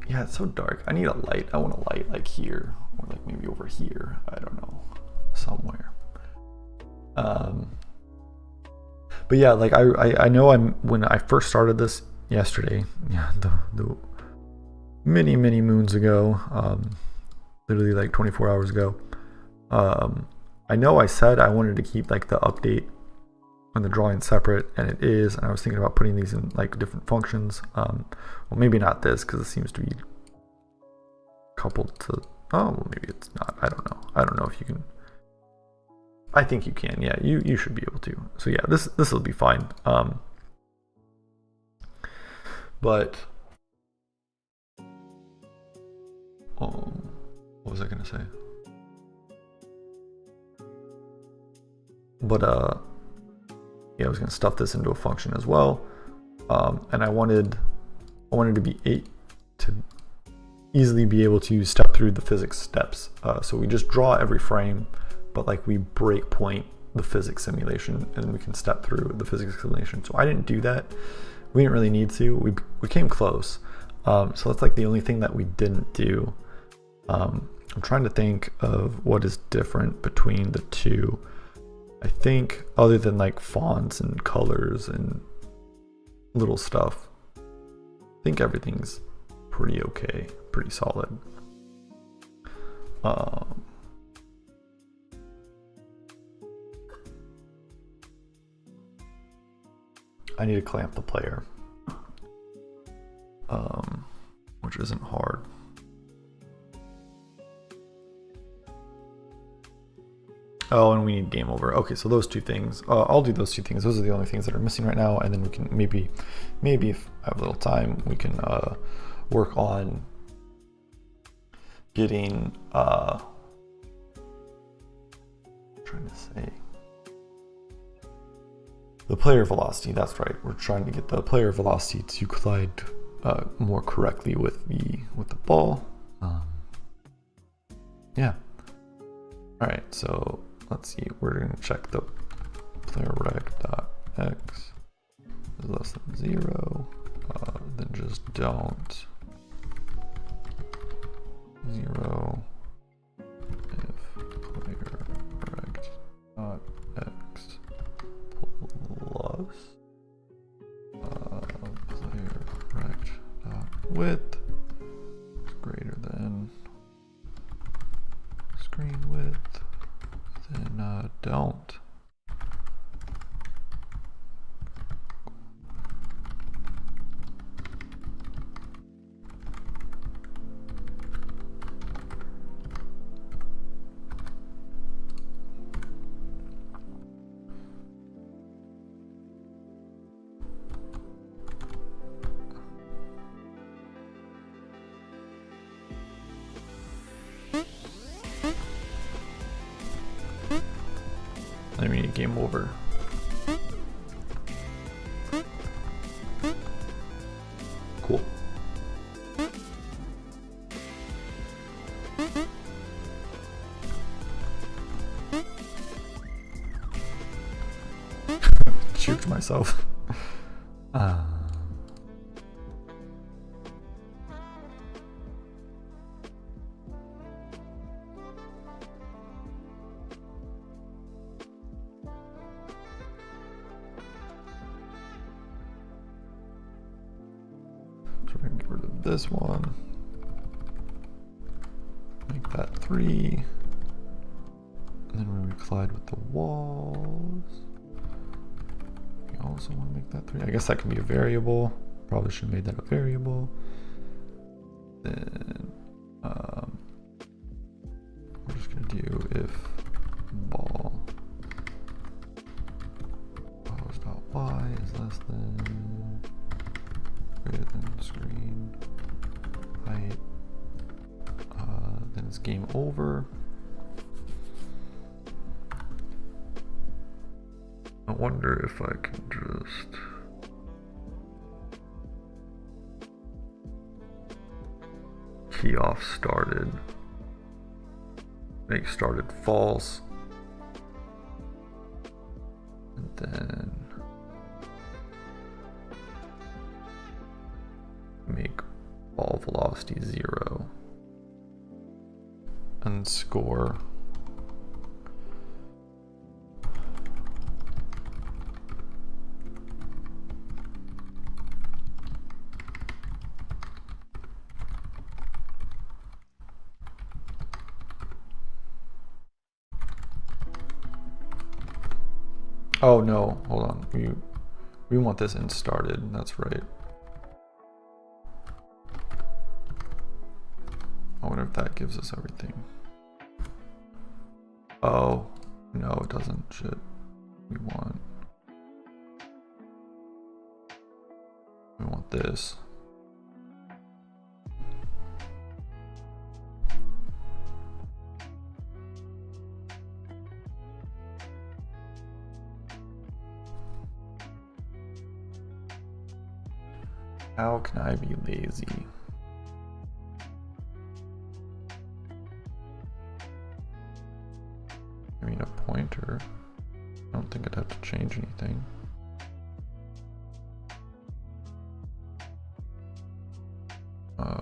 Yeah, it's so dark. I need a light. I want a light like here, or like maybe over here. I don't know, somewhere. But yeah, like I know when I first started this yesterday, yeah, the many moons ago, literally like 24 hours ago. I know I said I wanted to keep like the update and the drawing separate, and it is, and I was thinking about putting these in like different functions. Well, maybe not this, because it seems to be coupled to, oh, well, maybe it's not. I don't know if you can. I think you can. Yeah, you should be able to. So yeah, this will be fine. But what was I gonna say? But yeah, I was gonna stuff this into a function as well, and I wanted to be to easily be able to step through the physics steps. So we just draw every frame, but like we break point the physics simulation, and we can step through the physics simulation. So I didn't do that. We didn't really need to. We came close. So that's like the only thing that we didn't do. I'm trying to think of what is different between the two. I think other than like fonts and colors and little stuff, I think everything's pretty okay, pretty solid. I need to clamp the player, which isn't hard. Oh, and we need game over. Okay, so those two things. I'll do those two things. Those are the only things that are missing right now, and then we can maybe if I have a little time, we can work on getting. I'm trying to say the player velocity. That's right. We're trying to get the player velocity to collide more correctly with the ball. Yeah. All right. So. Let's see, we're going to check the player rec.x is less than 0, then just don't 0 if player rect dot x plus player rect dot width is greater than screen width, then don't. I mean, game over. Cool. Shoot myself. So we can get rid of this one. Make that 3. And then when we collide with the walls, we also want to make that 3. I guess that can be a variable. Probably should have made that a variable. Then we're just going to do if ball pose.y is less than greater than screen height, then it's game over. I wonder if I can just key off started, make started false, and then make ball velocity 0 and score oh no, hold on, we want this in started, that's right. I wonder if that gives us everything. Oh, no, it doesn't. Shit. We want this. How can I be lazy? I mean, a pointer. I don't think I'd have to change anything.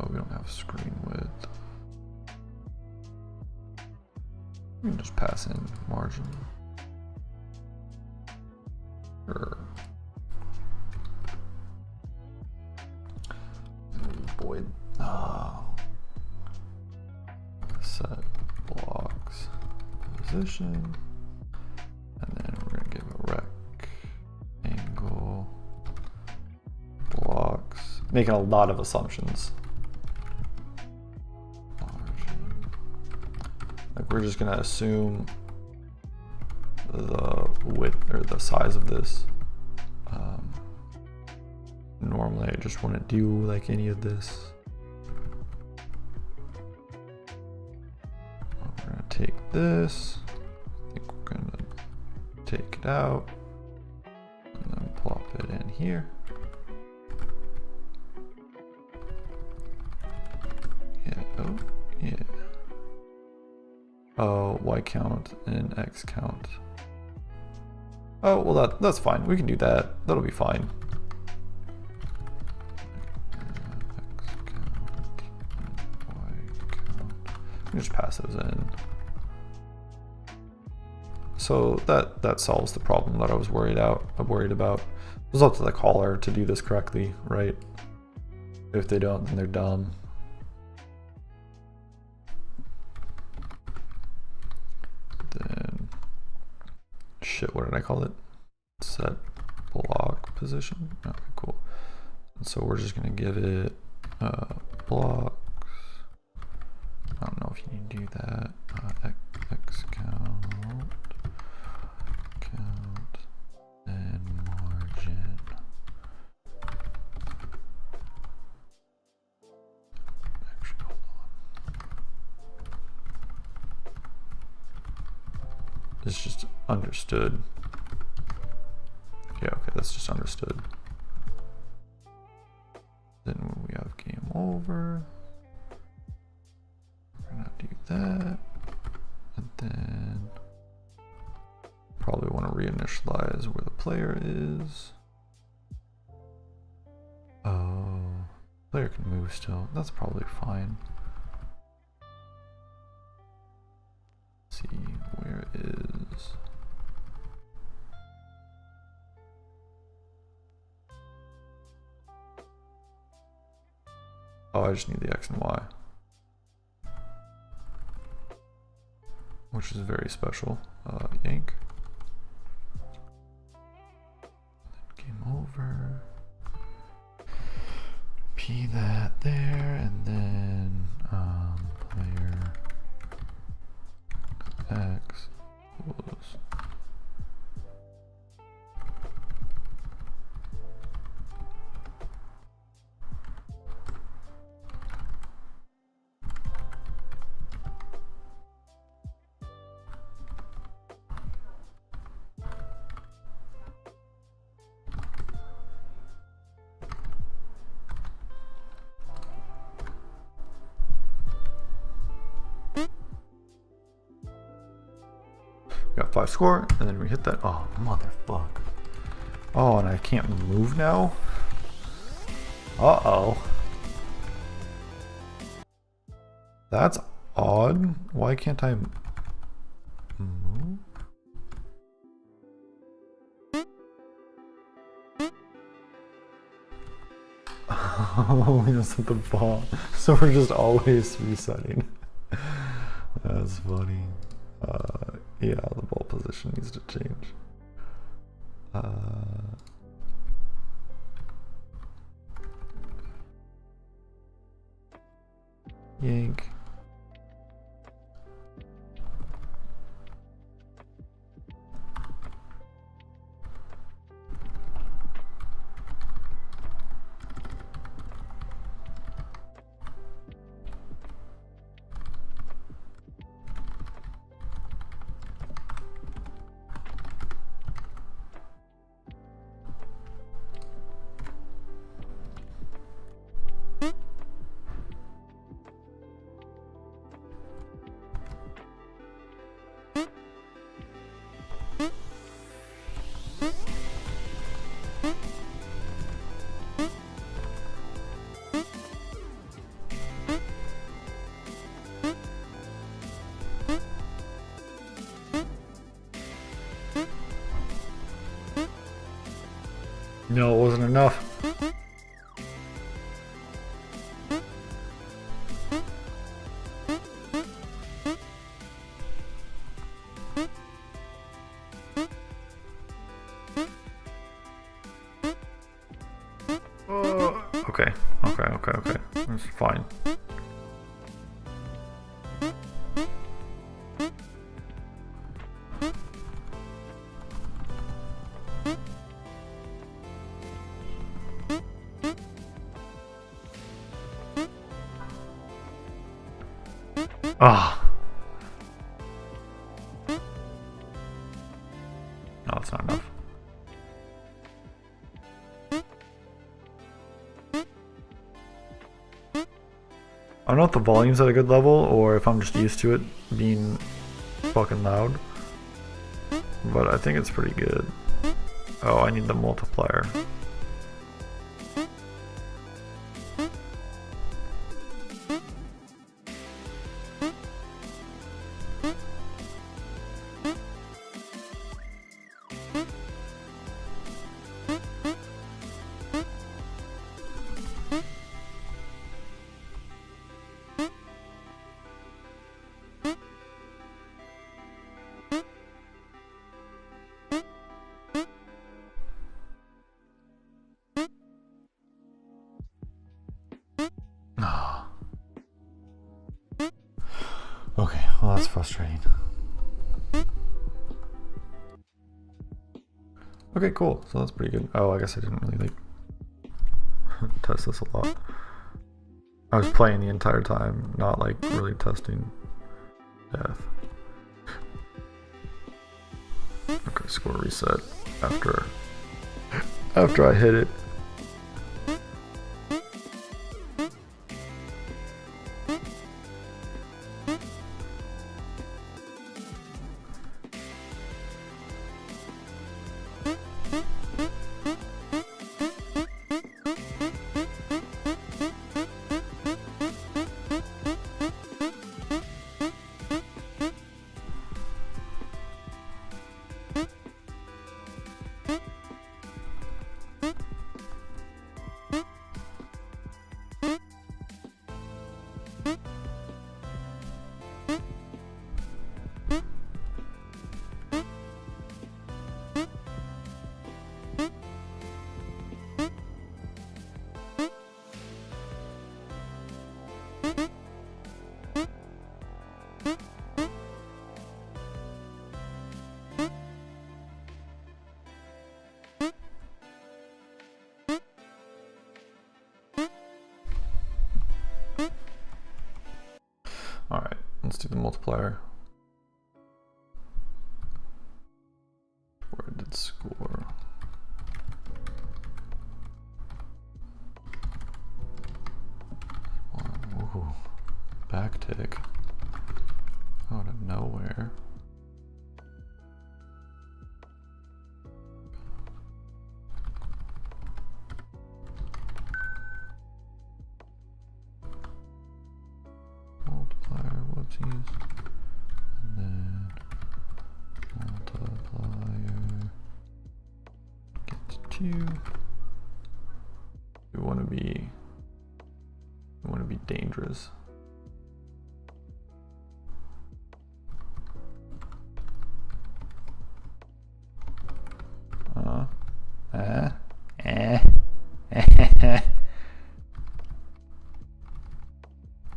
We don't have screen width. We can just pass in margin. Sure. Void. Set blocks position, and then we're gonna give a rectangle blocks, making a lot of assumptions. Margin. Like we're just gonna assume the width or the size of this. Normally I just wouldn't do like any of this. We're gonna take this. I think we're gonna take it out and then plop it in here. Yeah, oh, yeah. Oh, Y count and X count. Oh, well that's fine. We can do that. That'll be fine. X count and Y count. can just pass those in. So that solves the problem that I was worried about. It was up to the caller to do this correctly, right? If they don't, then they're dumb. Then, shit, what did I call it? Set block position. Okay, cool. And so we're just gonna give it blocks. I don't know if you need to do that. X count, and margin. Actually, hold on. It's just understood. Yeah, okay, that's just understood. Then when we have game over, we're gonna do that. And then probably want to reinitialize where the player is. Oh, player can move still. That's probably fine. Let's see, where is... Oh, I just need the X and Y, which is very special. Yank. Game over. P that there, and then player X equals. Got 5 score, and then we hit that. Oh, motherfuck. Oh, and I can't move now? Uh-oh. That's odd. Why can't I move? Oh, we just hit the ball. So we're just always resetting. That's funny. Yeah, the ball position needs to change. Yank. No, it wasn't enough. Okay. That's fine. Ah. No, that's not enough. I don't know if the volume's at a good level or if I'm just used to it being fucking loud, but I think it's pretty good. Oh, I need the multiplier. Okay, well that's frustrating. Okay, cool. So that's pretty good. Oh, I guess I didn't really like test this a lot. I was playing the entire time, not like really testing death. Okay, score reset after I hit it. All right, let's do the multiplier. Where did score? Ooh, back tick out of nowhere. Multiplier, whoopsies. And then multiplier gets 2. We want to be dangerous.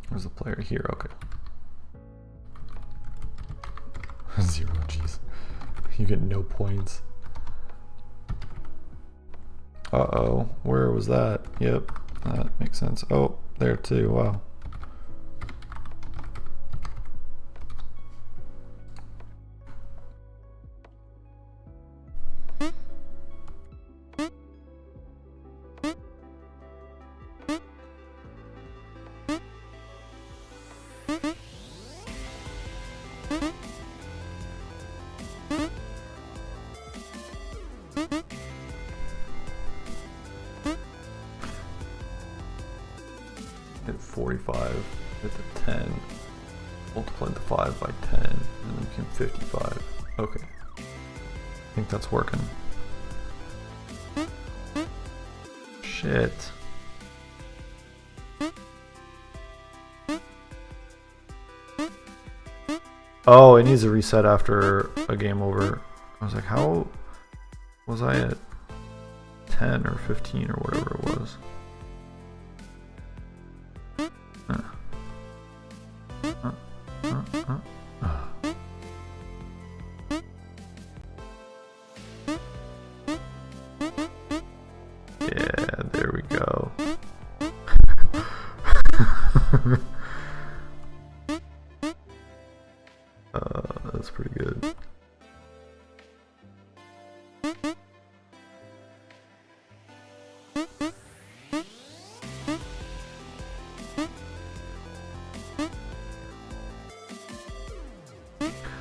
There's a player here, okay. 0, jeez. You get no points. Uh-oh, where was that? Yep, that makes sense. Oh, there too, wow. Hit 45, hit the 10, multiplied the 5 by 10, and then became 55. Okay. I think that's working. Shit. Oh, it needs a reset after a game over. I was like, how was I at 10 or 15 or whatever it was? Yeah, there we go. That's pretty good.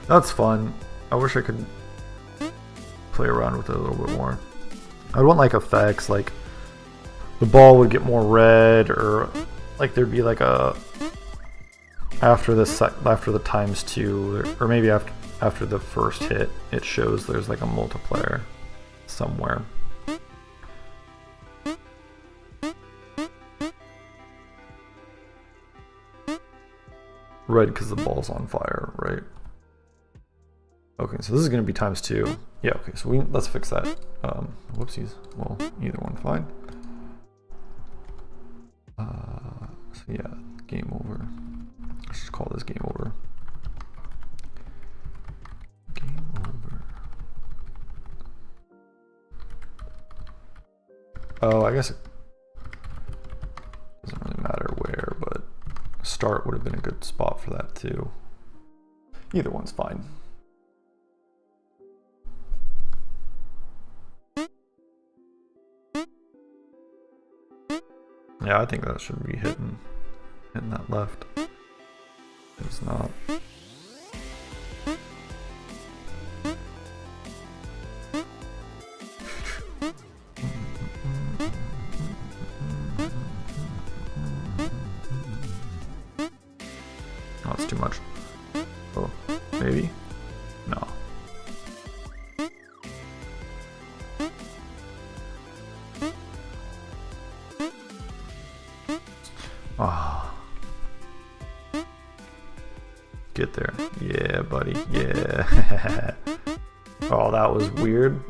That's fun. I wish I could play around with it a little bit more. I'd want like effects, like the ball would get more red, or like there'd be like a after the ×2, or maybe after the first hit, it shows there's like a multiplier somewhere. Red because the ball's on fire, right? Okay, so this is going to be ×2. Yeah, okay, so let's fix that. Whoopsies. Well, either one, fine. So yeah, game over. Let's just call this game over. Oh, I guess it doesn't really matter where, but start would have been a good spot for that too. Either one's fine. Yeah, I think that should be hitting that left. It's not. Oh, it's too much. Oh, maybe? No. Oh. Get there. Yeah, buddy. Yeah. Oh, that was weird.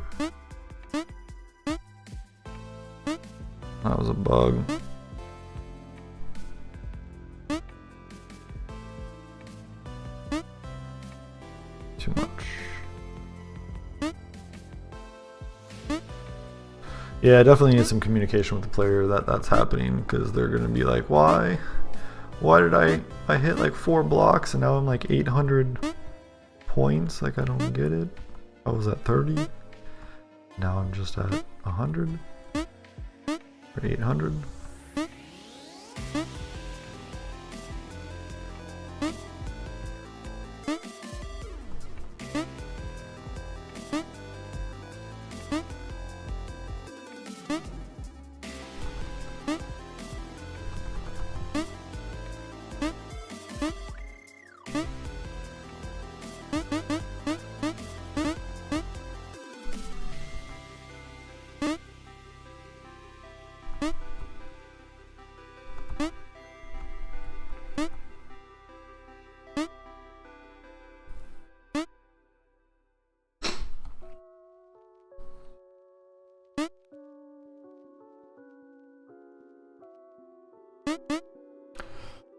That was a bug. Too much. Yeah, I definitely need some communication with the player that's happening, because they're gonna be like, why did I hit like 4 blocks and now I'm like 800 points? Like, I don't get it. I was at 30. Now I'm just at 100 or 800.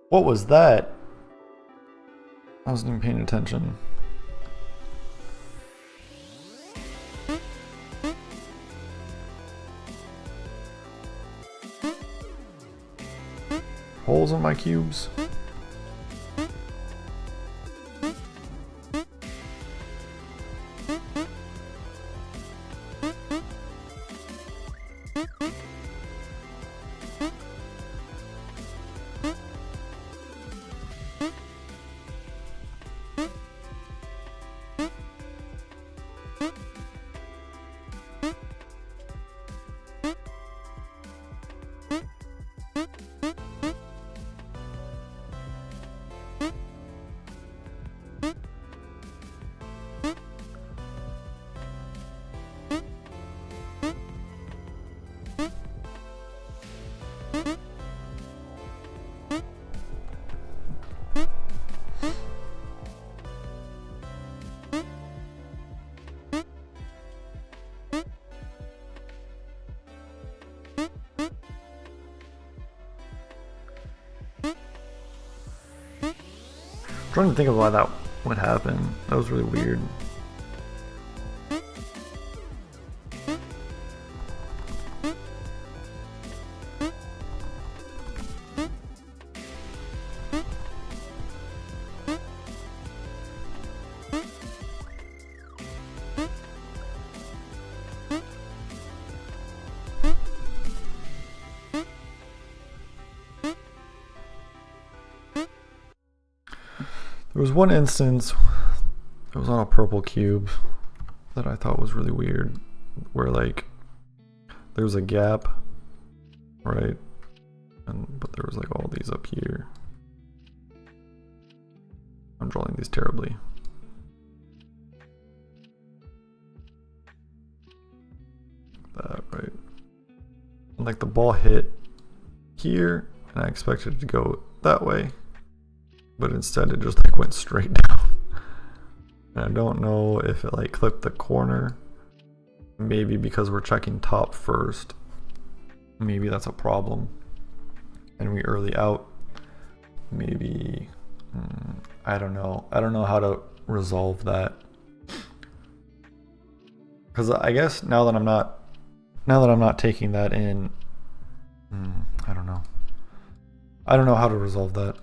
What was that? I wasn't even paying attention. Holes in my cubes. I'm trying to think of why that would happen. That was really weird. There was one instance, it was on a purple cube, that I thought was really weird, where like there's a gap, right? But there was like all these up here. I'm drawing these terribly. That, right? And like the ball hit here, and I expected it to go that way. But instead it just like went straight down. And I don't know if it like clipped the corner. Maybe because we're checking top first. Maybe that's a problem. And we early out. Maybe, I don't know. I don't know how to resolve that. Because I guess now that I'm not now that I'm not taking that in, I don't know. I don't know how to resolve that.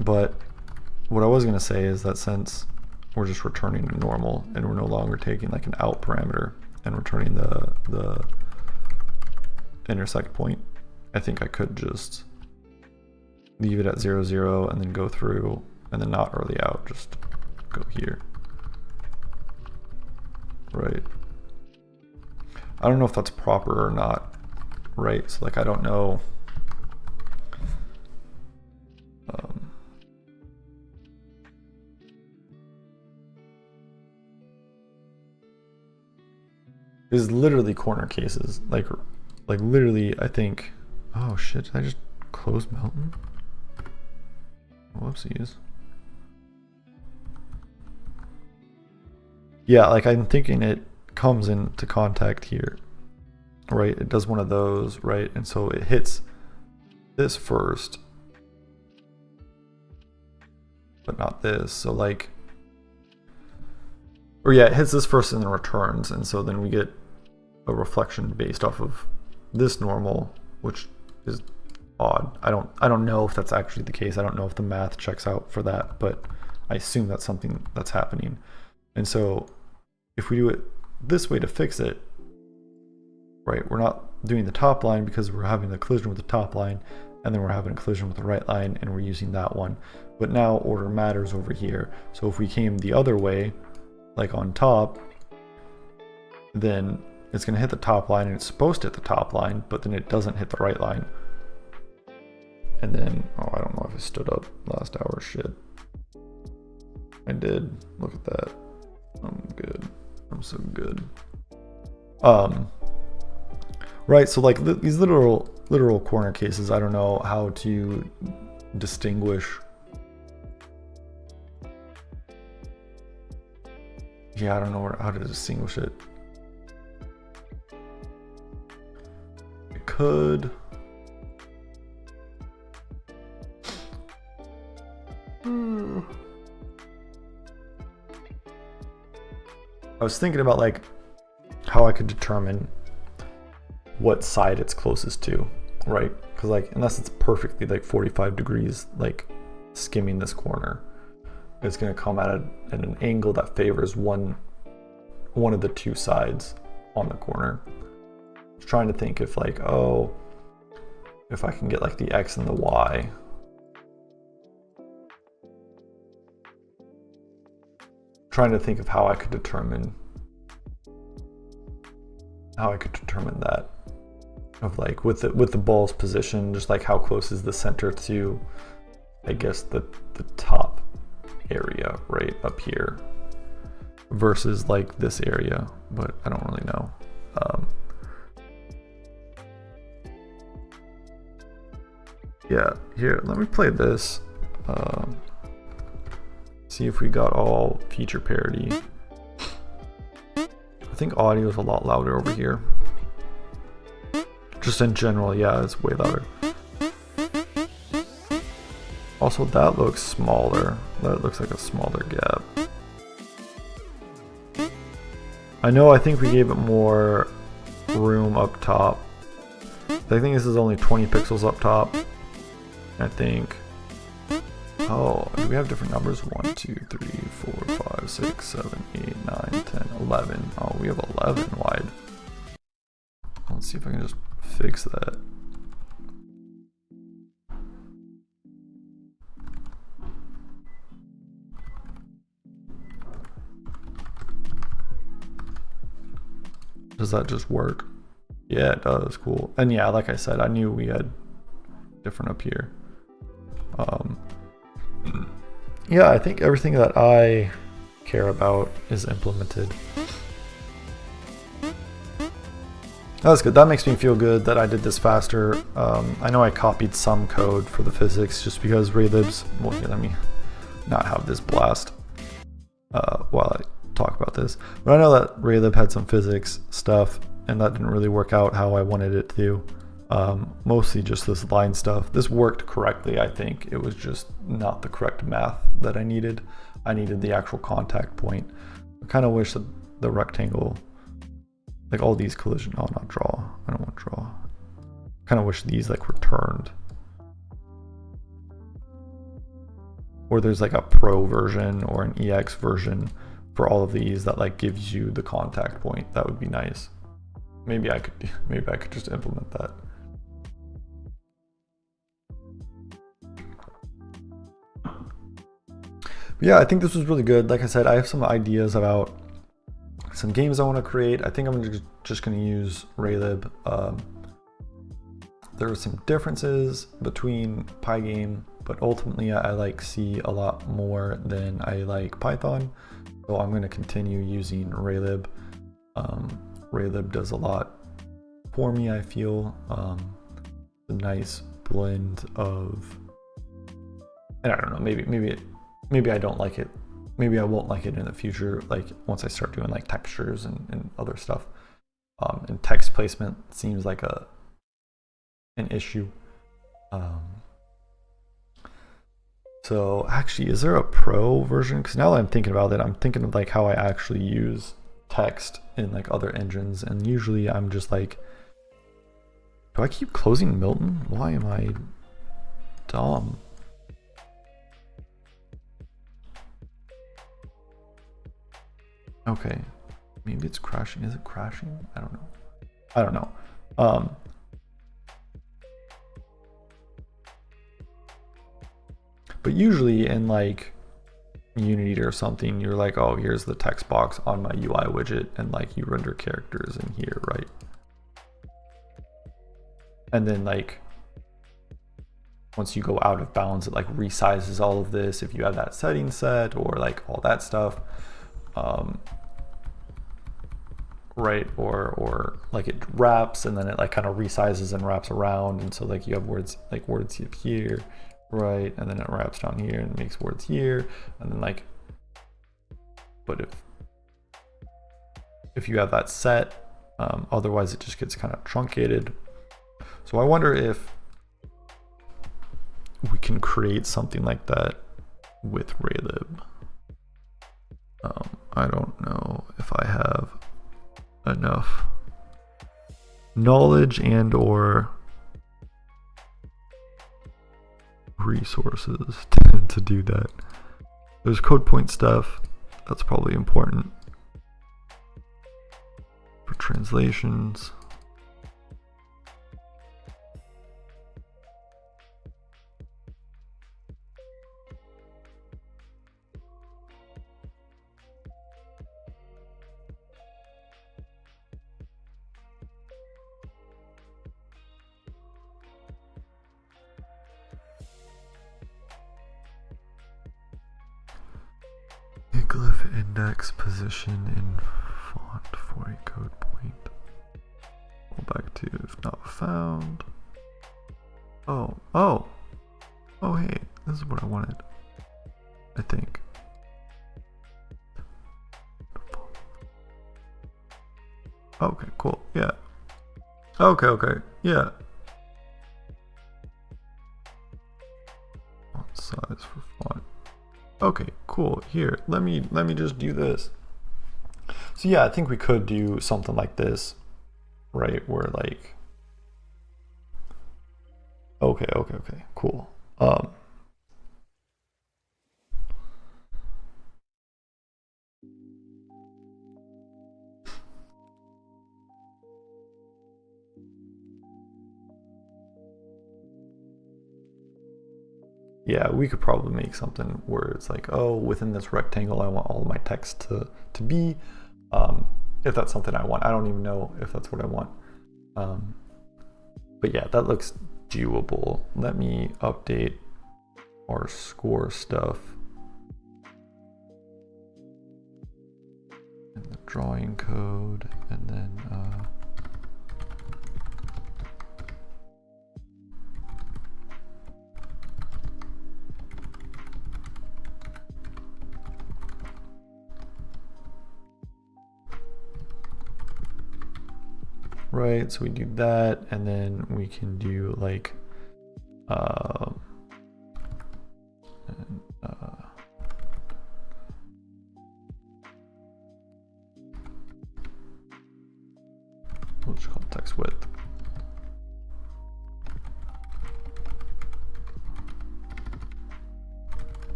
But what I was going to say is that since we're just returning to normal and we're no longer taking like an out parameter and returning the intersect point, I think I could just leave it at 0, 0 and then go through and then not early out, just go here. Right. I don't know if that's proper or not. Right. So like, I don't know. There's literally corner cases, like literally, I think, oh shit, did I just close Mountain? Whoopsies. Yeah, like I'm thinking it comes into contact here, right? It does one of those, right? And so it hits this first, but not this. So like, or yeah, it hits this first and then returns. And so then we get a reflection based off of this normal, which is odd. I don't know if that's actually the case. I don't know if the math checks out for that, but I assume that's something that's happening. And so if we do it this way to fix it, right, we're not doing the top line because we're having a collision with the top line, and then we're having a collision with the right line, and we're using that one. But now order matters over here. So if we came the other way, like on top, then it's going to hit the top line, and it's supposed to hit the top line, but then it doesn't hit the right line. And then, oh, I don't know if I stood up last hour. Shit. I did. Look at that. I'm good. I'm so good. Right, so like these literal corner cases, I don't know how to distinguish. Yeah, I don't know how to distinguish it. It could. I was thinking about like how I could determine what side it's closest to, right? Because like unless it's perfectly like 45 degrees, like skimming this corner, it's going to come at an angle that favors one of the two sides on the corner. I was trying to think if like, oh, if I can get like the X and the Y. Trying to think of how I could determine that, of like with the ball's position, just like how close is the center to, I guess, the top area right up here versus like this area, but I don't really know. Yeah, here, let me play this. See if we got all feature parity. I think audio is a lot louder over here. Just in general, yeah, it's way louder. Also, that looks smaller. That looks like a smaller gap. I think we gave it more room up top. I think this is only 20 pixels up top. I think. Oh, do we have different numbers? 1, 2, 3, 4, 5, 6, 7, 8, 9, 10, 11. Oh, we have 11 wide. Let's see if I can just fix that. Does that just work? Yeah, it does. Cool. And yeah, like I said, I knew we had different up here. Yeah, I think everything that I care about is implemented. That's good. That makes me feel good that I did this faster. I know I copied some code for the physics just because Raylib's, well, here, let me not have this blast while I talk about this. But I know that Raylib had some physics stuff and that didn't really work out how I wanted it to. Mostly just this line stuff. This worked correctly, I think. It was just not the correct math that I needed. I needed the actual contact point. I kind of wish that the rectangle like all these collision, oh, not draw. I don't want draw. Kind of wish these like returned. Or there's like a pro version or an EX version for all of these that like gives you the contact point. That would be nice. Maybe I could just implement that. But yeah, I think this was really good. Like I said, I have some ideas about some games I want to create. I think I'm just going to use Raylib. There are some differences between Pygame, but ultimately I like C a lot more than I like Python. So I'm going to continue using Raylib. Raylib does a lot for me, I feel. A nice blend of, and I don't know, maybe I don't like it. Maybe I won't like it in the future, like once I start doing like textures and other stuff. And text placement seems like an issue. So actually, is there a pro version? Because now that I'm thinking about it, I'm thinking of like how I actually use text in like other engines, and usually I'm just like, do I keep closing Milton? Why am I dumb? Okay, maybe it's crashing. Is it crashing? I don't know. But usually in like Unity or something, you're like, oh, here's the text box on my UI widget, and like you render characters in here, right? And then like once you go out of bounds, it like resizes all of this if you have that setting set, or like all that stuff. Right, or like it wraps and then it like kind of resizes and wraps around, and so like you have words here, right, and then it wraps down here and makes words here, and then like, but if you have that set, otherwise it just gets kind of truncated. So I wonder if we can create something like that with Raylib. I don't know if I have enough knowledge and or resources to do that. There's code point stuff that's probably important for translations. Glyph index position in font for a code point. Go back to if not found. Oh, hey, this is what I wanted, I think. Okay, cool, yeah. Okay, yeah. Font size for font. Okay, cool. Here, let me just do this. So yeah, I think we could do something like this, right? Where like, okay, cool. Yeah, we could probably make something where it's like, oh, within this rectangle, I want all of my text to be, if that's something I want. I don't even know if that's what I want. But yeah, that looks doable. Let me update our score stuff in the drawing code, and then right, so we do that, and then we can do like text width.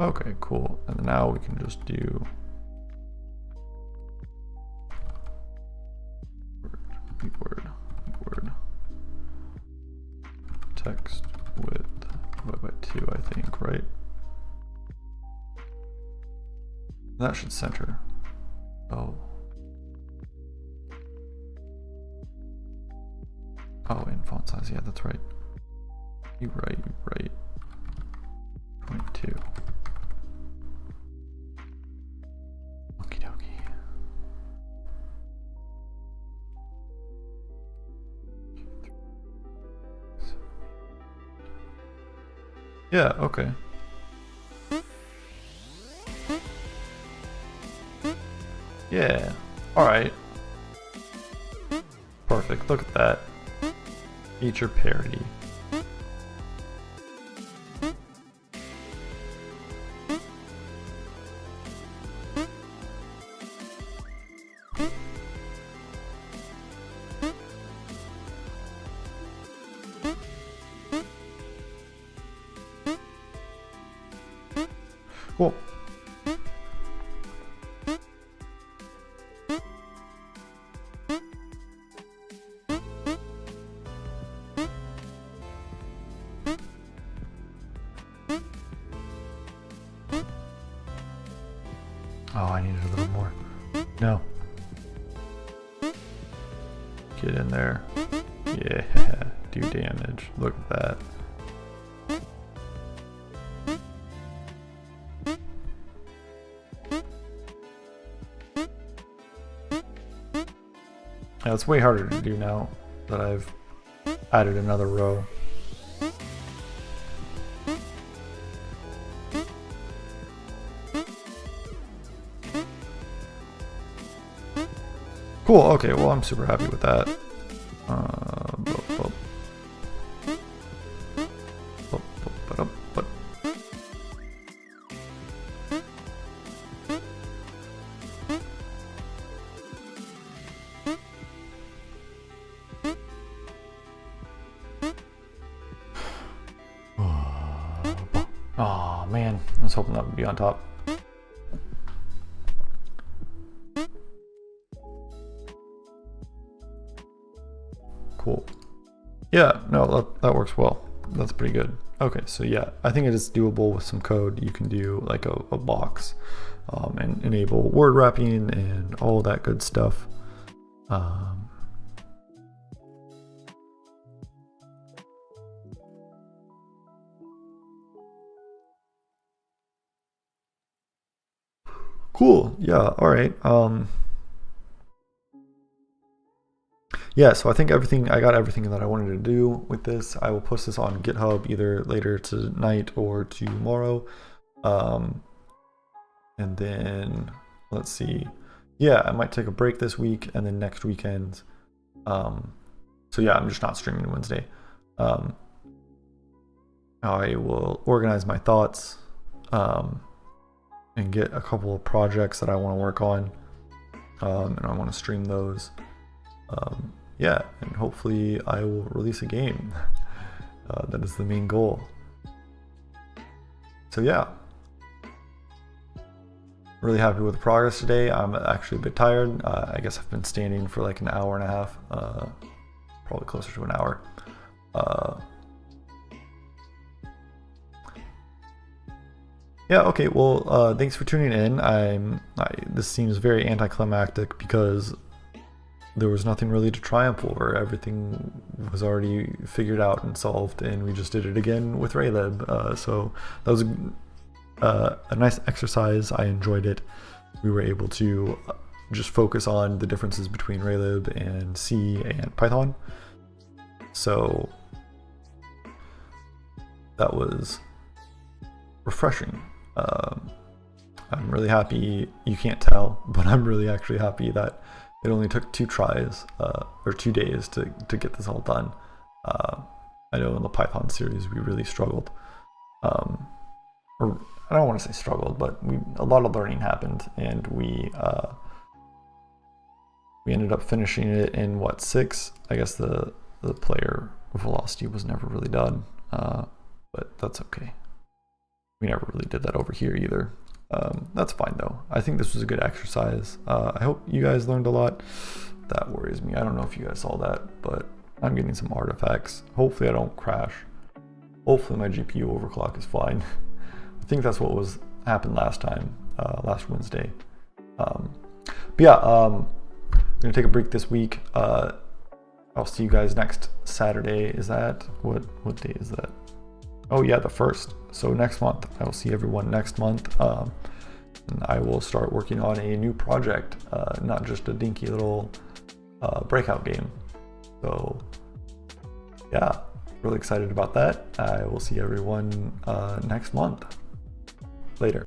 Okay, cool. And now we can just do word text width by 2, I think, right? That should center. Oh. Oh, and font size, yeah, that's right. You're right. 22. Okie dokie. Yeah, okay. Yeah, alright. Perfect, look at that. Feature parity. Cool. Oh, I needed a little more. No. Get in there. Yeah, do damage. Look at that. Yeah, it's way harder to do now that I've added another row. Cool, okay, well I'm super happy with that. Oh man, I was hoping that would be on top. Cool. Yeah, no, that works well. That's pretty good. Okay, so yeah, I think it is doable with some code. You can do like a box and enable word wrapping and all that good stuff. Cool. Yeah. All right. Yeah. So I think I got everything that I wanted to do with this. I will post this on GitHub either later tonight or tomorrow. And then let's see. Yeah, I might take a break this week and then next weekend. So yeah, I'm just not streaming Wednesday. I will organize my thoughts. And get a couple of projects that I want to work on, and I want to stream those. Yeah, and hopefully I will release a game. That is the main goal. So yeah, really happy with the progress today. I'm actually a bit tired. I guess I've been standing for like an hour and a half, probably closer to an hour. Yeah, okay, well, thanks for tuning in. This seems very anticlimactic because there was nothing really to triumph over. Everything was already figured out and solved, and we just did it again with Raylib. So that was a nice exercise. I enjoyed it. We were able to just focus on the differences between Raylib and C and Python. So that was refreshing. I'm really happy. You can't tell, but I'm really actually happy that it only took 2 tries or 2 days to get this all done. I know in the Python series we really struggled, or I don't want to say struggled, but a lot of learning happened, and we We ended up finishing it in what, 6? I guess the player velocity was never really done, but that's okay. We never really did that over here either. That's fine though. I think this was a good exercise. I hope you guys learned a lot. That worries me. I don't know if you guys saw that, but I'm getting some artifacts. Hopefully I don't crash. Hopefully my GPU overclock is fine. I think that's what happened last time, last Wednesday. But yeah, I'm gonna take a break this week. I'll see you guys next Saturday. Is that, what day is that? Oh yeah, the 1st. So next month, I will see everyone next month. And I will start working on a new project, not just a dinky little Breakout game. So yeah, really excited about that. I will see everyone next month. Later.